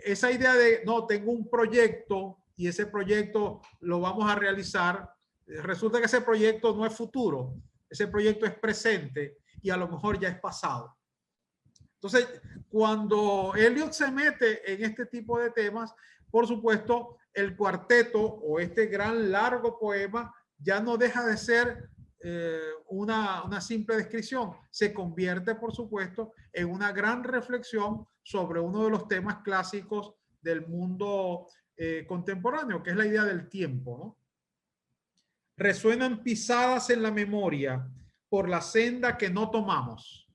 Speaker 2: esa idea de, no, tengo un proyecto y ese proyecto lo vamos a realizar, resulta que ese proyecto no es futuro, ese proyecto es presente y a lo mejor ya es pasado. Entonces, cuando Eliot se mete en este tipo de temas, por supuesto, el cuarteto o este gran largo poema ya no deja de ser una simple descripción, se convierte, por supuesto, en una gran reflexión sobre uno de los temas clásicos del mundo contemporáneo, que es la idea del tiempo, ¿no? Resuenan pisadas en la memoria por la senda que no tomamos,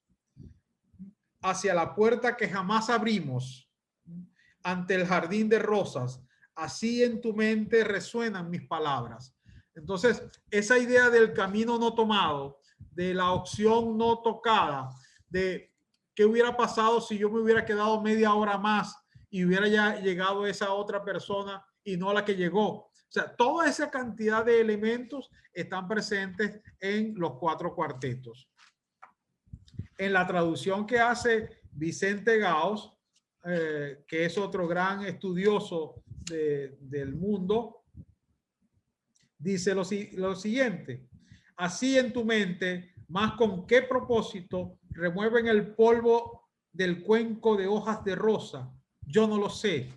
Speaker 2: hacia la puerta que jamás abrimos, ante el jardín de rosas. Así en tu mente resuenan mis palabras. Entonces, esa idea del camino no tomado, de la opción no tocada, de qué hubiera pasado si yo me hubiera quedado media hora más y hubiera ya llegado esa otra persona y no la que llegó. O sea, toda esa cantidad de elementos están presentes en los cuatro cuartetos. En la traducción que hace Vicente Gauss, que es otro gran estudioso del mundo, dice lo siguiente: así en tu mente, más con qué propósito remueven el polvo del cuenco de hojas de rosa, yo no lo sé.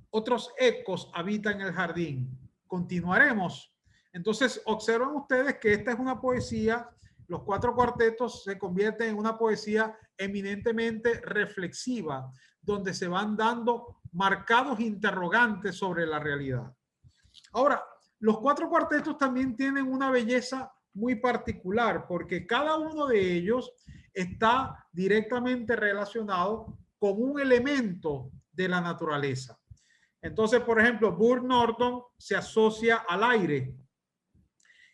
Speaker 2: Otros ecos habitan el jardín. Continuaremos. Entonces, observan ustedes que esta es una poesía, los cuatro cuartetos se convierten en una poesía eminentemente reflexiva, donde se van dando marcados interrogantes sobre la realidad. Ahora, los cuatro cuartetos también tienen una belleza muy particular, porque cada uno de ellos está directamente relacionado con un elemento de la naturaleza. Entonces, por ejemplo, Burnt Norton se asocia al aire.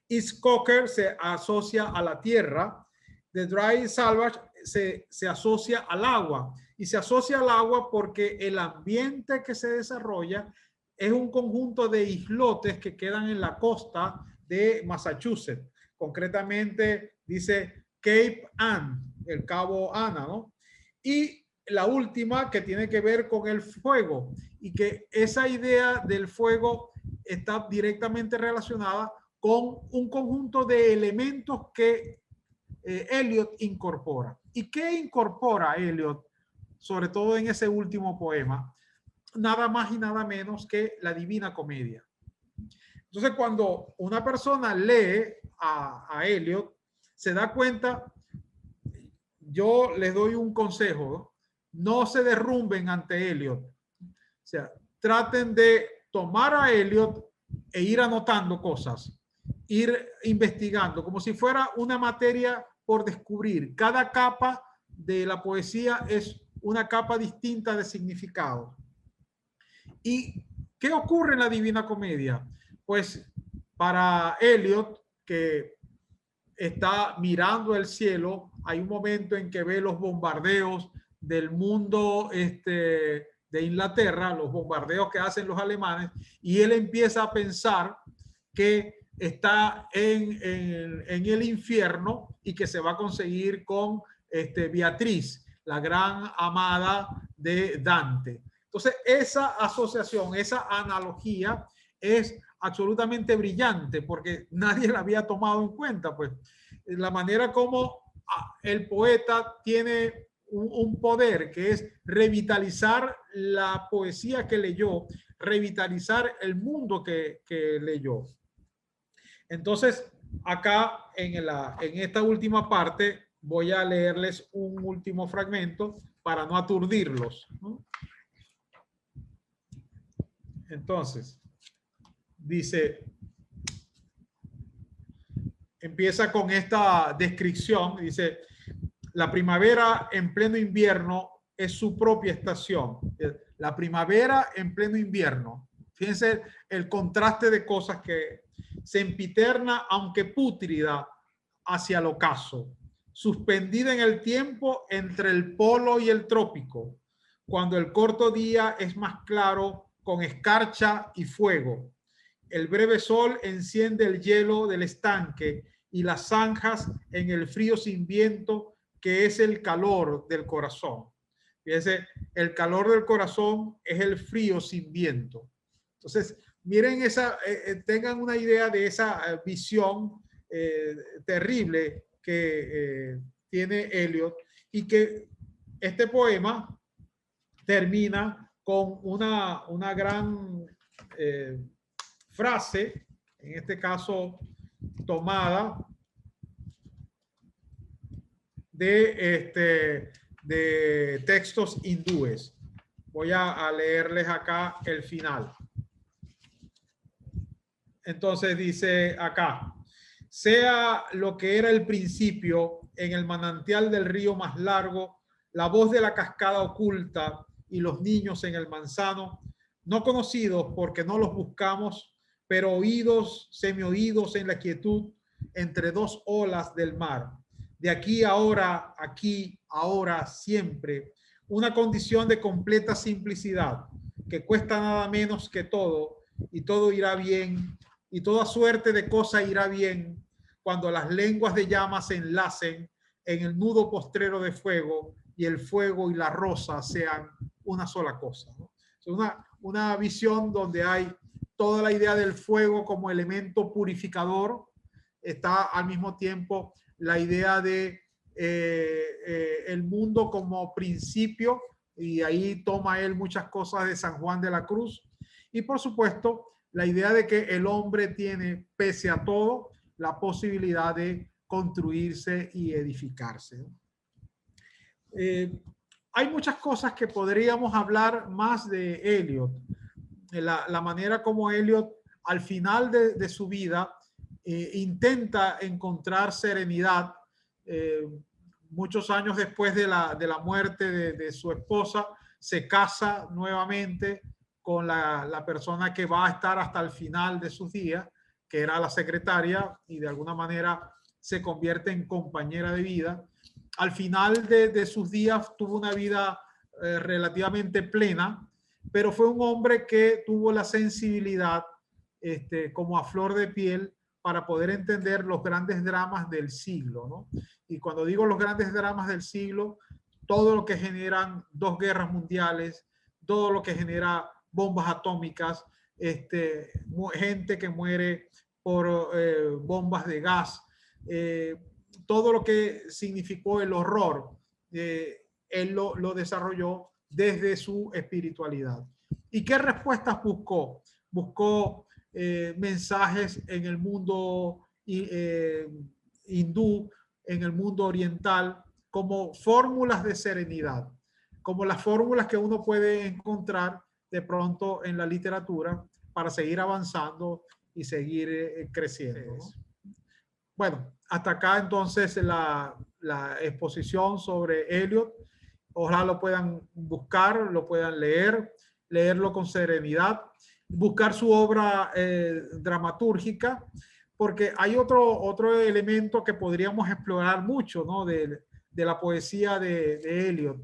Speaker 2: East Cocker se asocia a la tierra. The Dry Salvage se asocia al agua. Y se asocia al agua porque el ambiente que se desarrolla es un conjunto de islotes que quedan en la costa de Massachusetts. Concretamente dice Cape Ann, el Cabo Ana, ¿no? Y la última que tiene que ver con el fuego y que esa idea del fuego está directamente relacionada con un conjunto de elementos que Eliot incorpora. ¿Y qué incorpora Eliot? Sobre todo en ese último poema, nada más y nada menos que la Divina Comedia. Entonces, cuando una persona lee a Eliot, se da cuenta, yo les doy un consejo, no se derrumben ante Eliot. O sea, traten de tomar a Eliot e ir anotando cosas, ir investigando, como si fuera una materia por descubrir. Cada capa de la poesía es una capa distinta de significado. ¿Y qué ocurre en la Divina Comedia? Pues para Eliot, que está mirando el cielo, hay un momento en que ve los bombardeos del mundo de Inglaterra, los bombardeos que hacen los alemanes, y él empieza a pensar que está en el infierno y que se va a conseguir con Beatriz, la gran amada de Dante. Entonces, esa asociación, esa analogía es absolutamente brillante porque nadie la había tomado en cuenta. Pues la manera como el poeta tiene un poder que es revitalizar la poesía que leyó, revitalizar el mundo que leyó. Entonces, acá en esta última parte voy a leerles un último fragmento para no aturdirlos, ¿no? Entonces, dice, empieza con esta descripción, dice, la primavera en pleno invierno es su propia estación. La primavera en pleno invierno. Fíjense el contraste de cosas que sempiterna, aunque pútrida, hacia el ocaso, suspendida en el tiempo entre el polo y el trópico, cuando el corto día es más claro con escarcha y fuego. El breve sol enciende el hielo del estanque y las zanjas en el frío sin viento que es el calor del corazón. Fíjense, el calor del corazón es el frío sin viento. Entonces, miren tengan una idea de esa visión terrible que tiene Eliot, y que este poema termina con una gran frase, en este caso tomada de textos hindúes. Voy a leerles acá el final. Entonces dice acá, sea lo que era el principio, en el manantial del río más largo, la voz de la cascada oculta y los niños en el manzano, no conocidos porque no los buscamos, pero oídos, semioídos en la quietud, entre dos olas del mar. De aquí ahora, aquí, ahora, siempre, una condición de completa simplicidad, que cuesta nada menos que todo, y todo irá bien, y toda suerte de cosa irá bien, cuando las lenguas de llama se enlacen en el nudo postrero de fuego, y el fuego y la rosa sean una sola cosa, ¿no? Una visión donde hay toda la idea del fuego como elemento purificador, está al mismo tiempo la idea de el mundo como principio, y ahí toma él muchas cosas de San Juan de la Cruz, y por supuesto la idea de que el hombre tiene, pese a todo, la posibilidad de construirse y edificarse. Hay muchas cosas que podríamos hablar más de Eliot. La manera como Eliot al final de su vida intenta encontrar serenidad. Muchos años después de la muerte de su esposa, se casa nuevamente con la persona que va a estar hasta el final de sus días, que era la secretaria, y de alguna manera se convierte en compañera de vida. Al final de sus días tuvo una vida relativamente plena, pero fue un hombre que tuvo la sensibilidad como a flor de piel para poder entender los grandes dramas del siglo, ¿no? Y cuando digo los grandes dramas del siglo, todo lo que generan dos guerras mundiales, todo lo que genera bombas atómicas, gente que muere por bombas de gas, todo lo que significó el horror, él lo desarrolló desde su espiritualidad. ¿Y qué respuestas buscó? Buscó mensajes en el mundo hindú, en el mundo oriental, como fórmulas de serenidad, como las fórmulas que uno puede encontrar de pronto en la literatura para seguir avanzando y seguir creciendo, ¿no? Bueno, hasta acá entonces la exposición sobre Eliot, Ojalá lo puedan buscar, lo puedan leer, leerlo con serenidad, buscar su obra dramatúrgica, porque hay otro elemento que podríamos explorar mucho, ¿no? De la poesía de Eliot,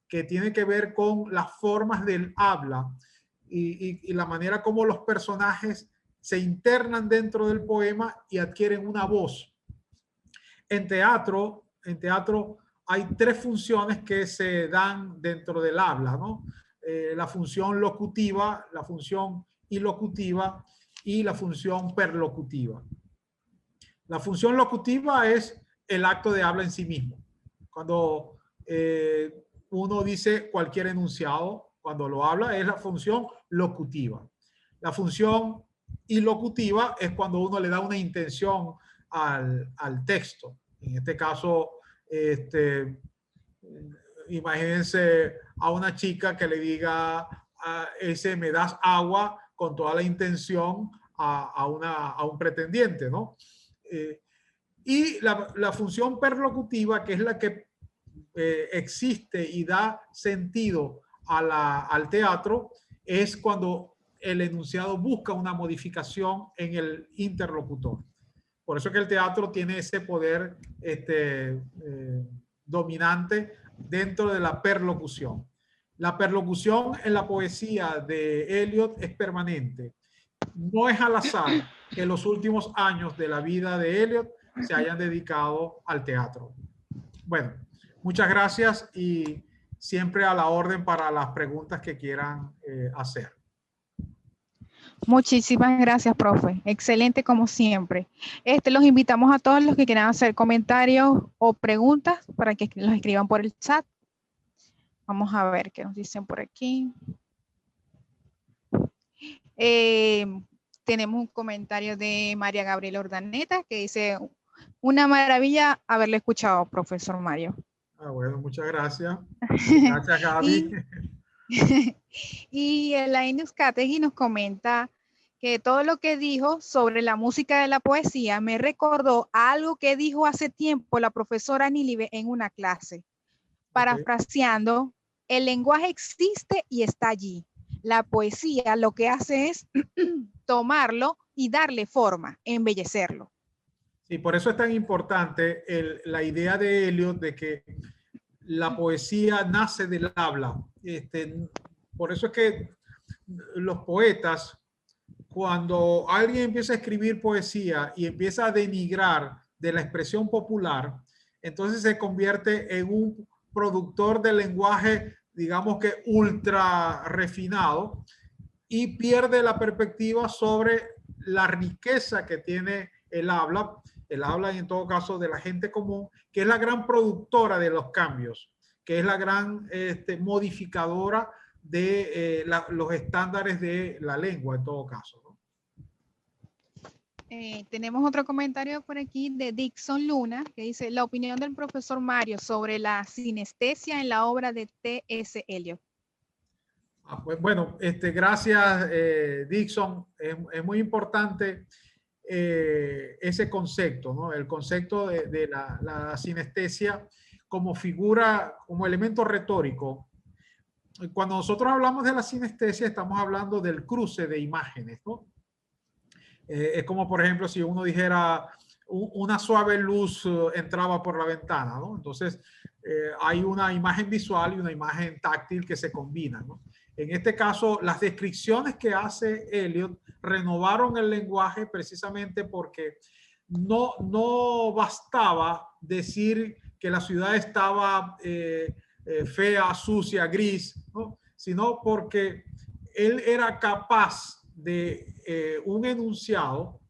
Speaker 2: que tiene que ver con las formas del habla y la manera como los personajes se internan dentro del poema y adquieren una voz. En teatro hay tres funciones que se dan dentro del habla, ¿no? La función locutiva, la función ilocutiva y la función perlocutiva. La función locutiva es el acto de habla en sí mismo. Cuando uno dice cualquier enunciado, cuando lo habla, es la función locutiva. La función ilocutiva es cuando uno le da una intención al texto. En este caso, imagínense a una chica que le diga ese me das agua con toda la intención a un pretendiente, ¿no? Y la función perlocutiva, que es la que existe y da sentido al teatro, es cuando el enunciado busca una modificación en el interlocutor. Por eso que el teatro tiene ese poder dominante dentro de la perlocución. La perlocución en la poesía de Eliot es permanente. No es al azar que los últimos años de la vida de Eliot se hayan dedicado al teatro. Bueno, muchas gracias y siempre a la orden para las preguntas que quieran hacer.
Speaker 1: Muchísimas gracias, profe. Excelente como siempre. Los invitamos a todos los que quieran hacer comentarios o preguntas para que los escriban por el chat. Vamos a ver qué nos dicen por aquí. Tenemos un comentario de María Gabriela Ordaneta que dice, una maravilla haberle escuchado, profesor Mario.
Speaker 2: Bueno, muchas gracias. Gracias, Gaby.
Speaker 1: Y Elaine Uzcategui nos comenta que todo lo que dijo sobre la música de la poesía me recordó a algo que dijo hace tiempo la profesora Nílibe en una clase. Parafraseando, el lenguaje existe y está allí. La poesía lo que hace es tomarlo y darle forma, embellecerlo.
Speaker 2: Sí, por eso es tan importante la idea de Eliot de que la poesía nace del habla. Por eso es que los poetas, cuando alguien empieza a escribir poesía y empieza a denigrar de la expresión popular, entonces se convierte en un productor de lenguaje, digamos que ultra refinado, y pierde la perspectiva sobre la riqueza que tiene el habla en todo caso de la gente común, que es la gran productora de los cambios, que es la gran modificadora de los estándares de la lengua en todo caso, ¿no?
Speaker 1: Tenemos otro comentario por aquí de Dixon Luna que dice, la opinión del profesor Mario sobre la sinestesia en la obra de T.S. Eliot.
Speaker 2: Pues bueno, gracias Dixon. Es muy importante ese concepto, ¿no? El concepto de la sinestesia como figura, como elemento retórico. Cuando nosotros hablamos de la sinestesia, estamos hablando del cruce de imágenes, ¿no? Es como, por ejemplo, si uno dijera una suave luz entraba por la ventana, ¿no? Entonces, hay una imagen visual y una imagen táctil que se combinan, ¿no? En este caso, las descripciones que hace Eliot renovaron el lenguaje precisamente porque no bastaba decir que la ciudad estaba fea, sucia, gris, ¿no? Sino porque él era capaz de un enunciado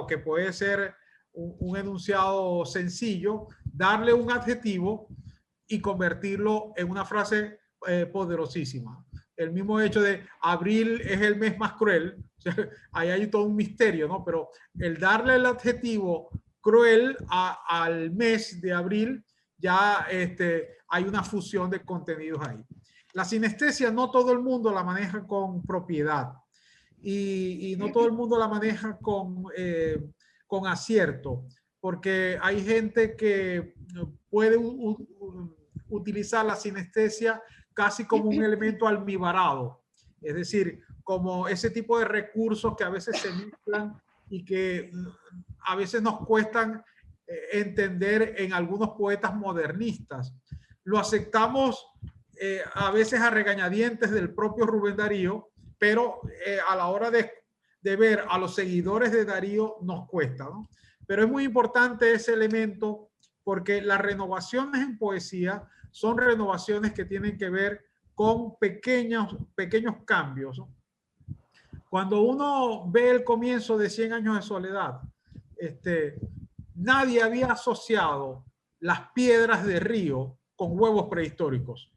Speaker 2: que puede ser un enunciado sencillo, darle un adjetivo y convertirlo en una frase poderosísima. El mismo hecho de abril es el mes más cruel, o sea, ahí hay todo un misterio, ¿no? Pero el darle el adjetivo cruel al mes de abril, ya hay una fusión de contenidos ahí. La sinestesia no todo el mundo la maneja con propiedad y no todo el mundo la maneja con acierto, porque hay gente que puede utilizar la sinestesia casi como un elemento almibarado, es decir, como ese tipo de recursos que a veces se mezclan y que a veces nos cuestan entender en algunos poetas modernistas. Lo aceptamos a veces a regañadientes del propio Rubén Darío, pero a la hora de ver a los seguidores de Darío nos cuesta, ¿no? Pero es muy importante ese elemento porque las renovaciones en poesía son renovaciones que tienen que ver con pequeños cambios, ¿no? Cuando uno ve el comienzo de 100 años de soledad, nadie había asociado las piedras de Río con huevos prehistóricos.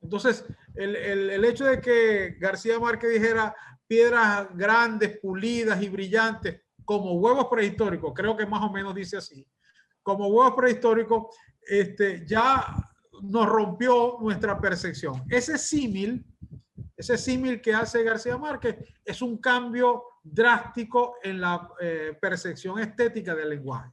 Speaker 2: Entonces, el hecho de que García Márquez dijera piedras grandes, pulidas y brillantes como huevos prehistóricos, creo que más o menos dice así, como huevos prehistóricos, ya nos rompió nuestra percepción. Ese símil que hace García Márquez es un cambio drástico en la percepción estética del lenguaje.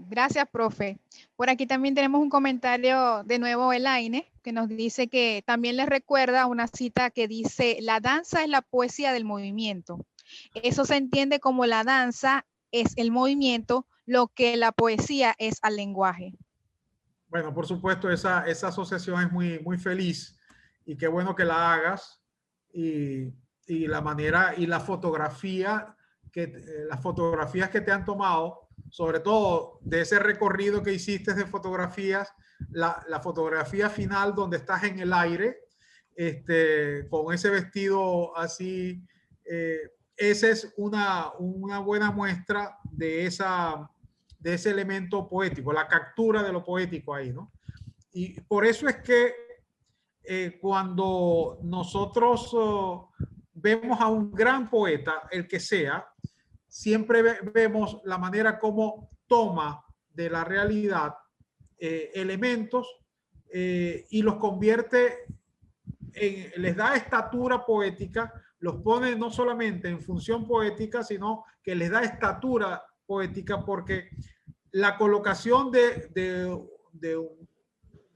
Speaker 1: Gracias, profe. Por aquí también tenemos un comentario de nuevo Elaine, que nos dice que también les recuerda una cita que dice, la danza es la poesía del movimiento. Eso se entiende como la danza es el movimiento, lo que la poesía es al lenguaje.
Speaker 2: Bueno, por supuesto, esa asociación es muy feliz y qué bueno que la hagas y la manera y la fotografía las fotografías que te han tomado, sobre todo de ese recorrido que hiciste de fotografías, la fotografía final donde estás en el aire, con ese vestido así, esa es una buena muestra de ese elemento poético, la captura de lo poético ahí, ¿no? Y por eso es que cuando nosotros vemos a un gran poeta, el que sea, siempre vemos la manera como toma de la realidad elementos y los convierte les da estatura poética, los pone no solamente en función poética, sino que les da estatura poética porque la colocación de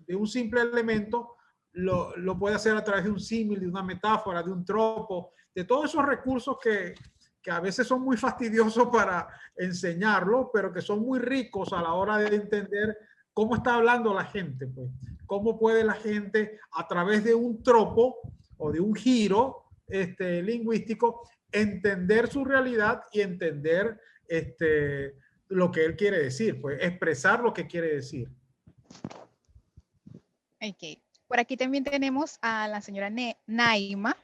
Speaker 2: un simple elemento lo puede hacer a través de un símil, de una metáfora, de un tropo, de todos esos recursos que a veces son muy fastidiosos para enseñarlo, pero que son muy ricos a la hora de entender cómo está hablando la gente, pues. Cómo puede la gente, a través de un tropo o de un giro lingüístico, entender su realidad y entender lo que él quiere decir, pues expresar lo que quiere decir.
Speaker 1: Ok. Por aquí también tenemos a la señora Naima,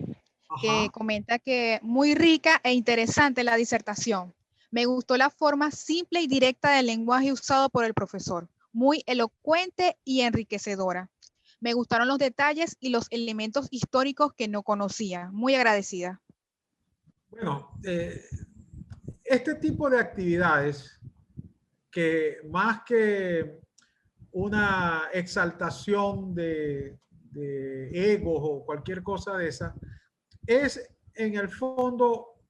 Speaker 1: que comenta que muy rica e interesante la disertación. Me gustó la forma simple y directa del lenguaje usado por el profesor, muy elocuente y enriquecedora. Me gustaron los detalles y los elementos históricos que no conocía. Muy agradecida.
Speaker 2: Bueno, este tipo de actividades que más que una exaltación de egos o cualquier cosa de esa, es en el fondo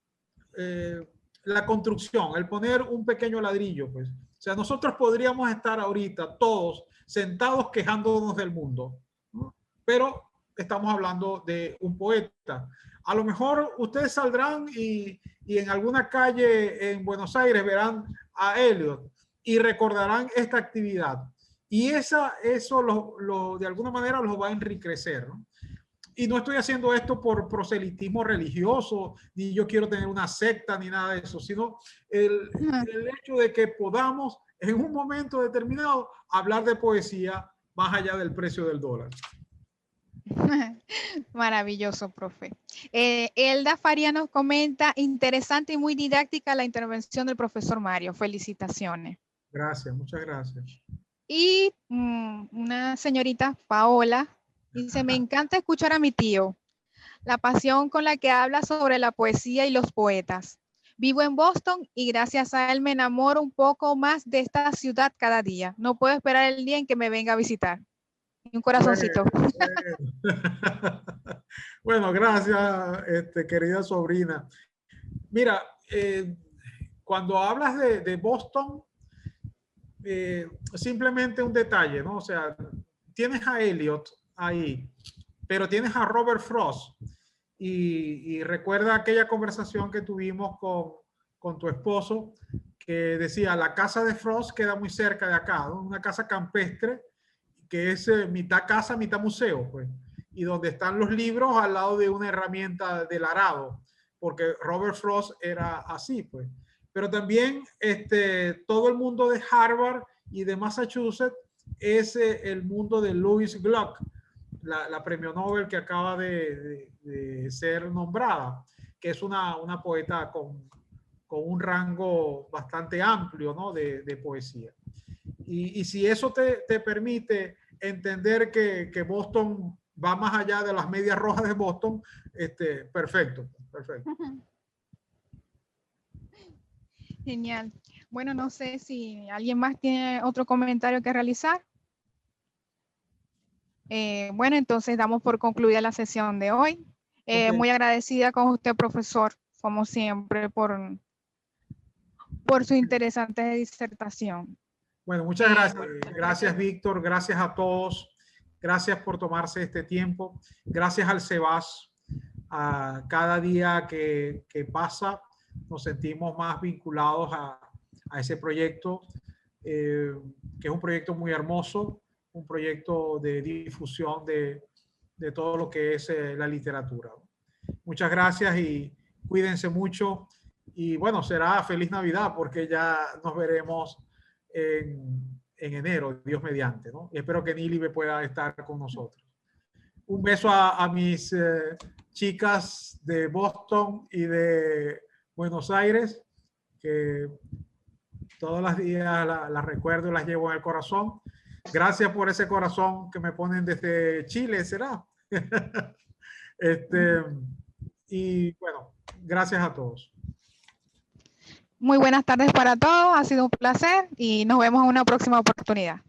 Speaker 2: la construcción, el poner un pequeño ladrillo, pues. O sea, nosotros podríamos estar ahorita todos sentados quejándonos del mundo, ¿no? Pero estamos hablando de un poeta. A lo mejor ustedes saldrán y en alguna calle en Buenos Aires verán a Eliot y recordarán esta actividad. Y eso de alguna manera los va a enriquecer, ¿no? Y no estoy haciendo esto por proselitismo religioso, ni yo quiero tener una secta, ni nada de eso, sino el hecho de que podamos en un momento determinado hablar de poesía más allá del precio del dólar.
Speaker 1: Maravilloso, profe. Elda Faria nos comenta, interesante y muy didáctica la intervención del profesor Mario. Felicitaciones.
Speaker 2: Gracias, muchas gracias.
Speaker 1: Y una señorita, Paola, dice, me encanta escuchar a mi tío, la pasión con la que habla sobre la poesía y los poetas. Vivo en Boston y gracias a él me enamoro un poco más de esta ciudad cada día. No puedo esperar el día en que me venga a visitar. Y un corazoncito.
Speaker 2: Bueno, gracias, querida sobrina. Mira, cuando hablas de Boston, simplemente un detalle, ¿no? O sea, tienes a Eliot ahí, pero tienes a Robert Frost. Y recuerda aquella conversación que tuvimos con tu esposo, que decía, la casa de Frost queda muy cerca de acá, ¿no? Una casa campestre, que es mitad casa, mitad museo, pues. Y donde están los libros al lado de una herramienta del arado, porque Robert Frost era así, pues. Pero también todo el mundo de Harvard y de Massachusetts es el mundo de Louise Gluck, la premio Nobel que acaba de ser nombrada, que es una poeta con un rango bastante amplio, ¿no? de poesía. Y si eso te permite entender que Boston va más allá de las medias rojas de Boston, perfecto, perfecto.
Speaker 1: Genial. Bueno, no sé si alguien más tiene otro comentario que realizar. Bueno, entonces damos por concluida la sesión de hoy.
Speaker 2: Okay.
Speaker 1: Muy agradecida con usted, profesor, como siempre, por su interesante disertación.
Speaker 2: Bueno, muchas gracias. Gracias, Víctor. Gracias a todos. Gracias por tomarse este tiempo. Gracias al SEBAS. A cada día que pasa, nos sentimos más vinculados a ese proyecto, que es un proyecto muy hermoso, un proyecto de difusión de todo lo que es la literatura. Muchas gracias y cuídense mucho. Y bueno, será feliz Navidad porque ya nos veremos en enero, Dios mediante, ¿no? Y espero que Nili pueda estar con nosotros. Un beso a mis chicas de Boston y de Buenos Aires, que todos los días las recuerdo y las llevo en el corazón. Gracias por ese corazón que me ponen desde Chile, ¿será? Y bueno, gracias a todos.
Speaker 1: Muy buenas tardes para todos, ha sido un placer y nos vemos en una próxima oportunidad.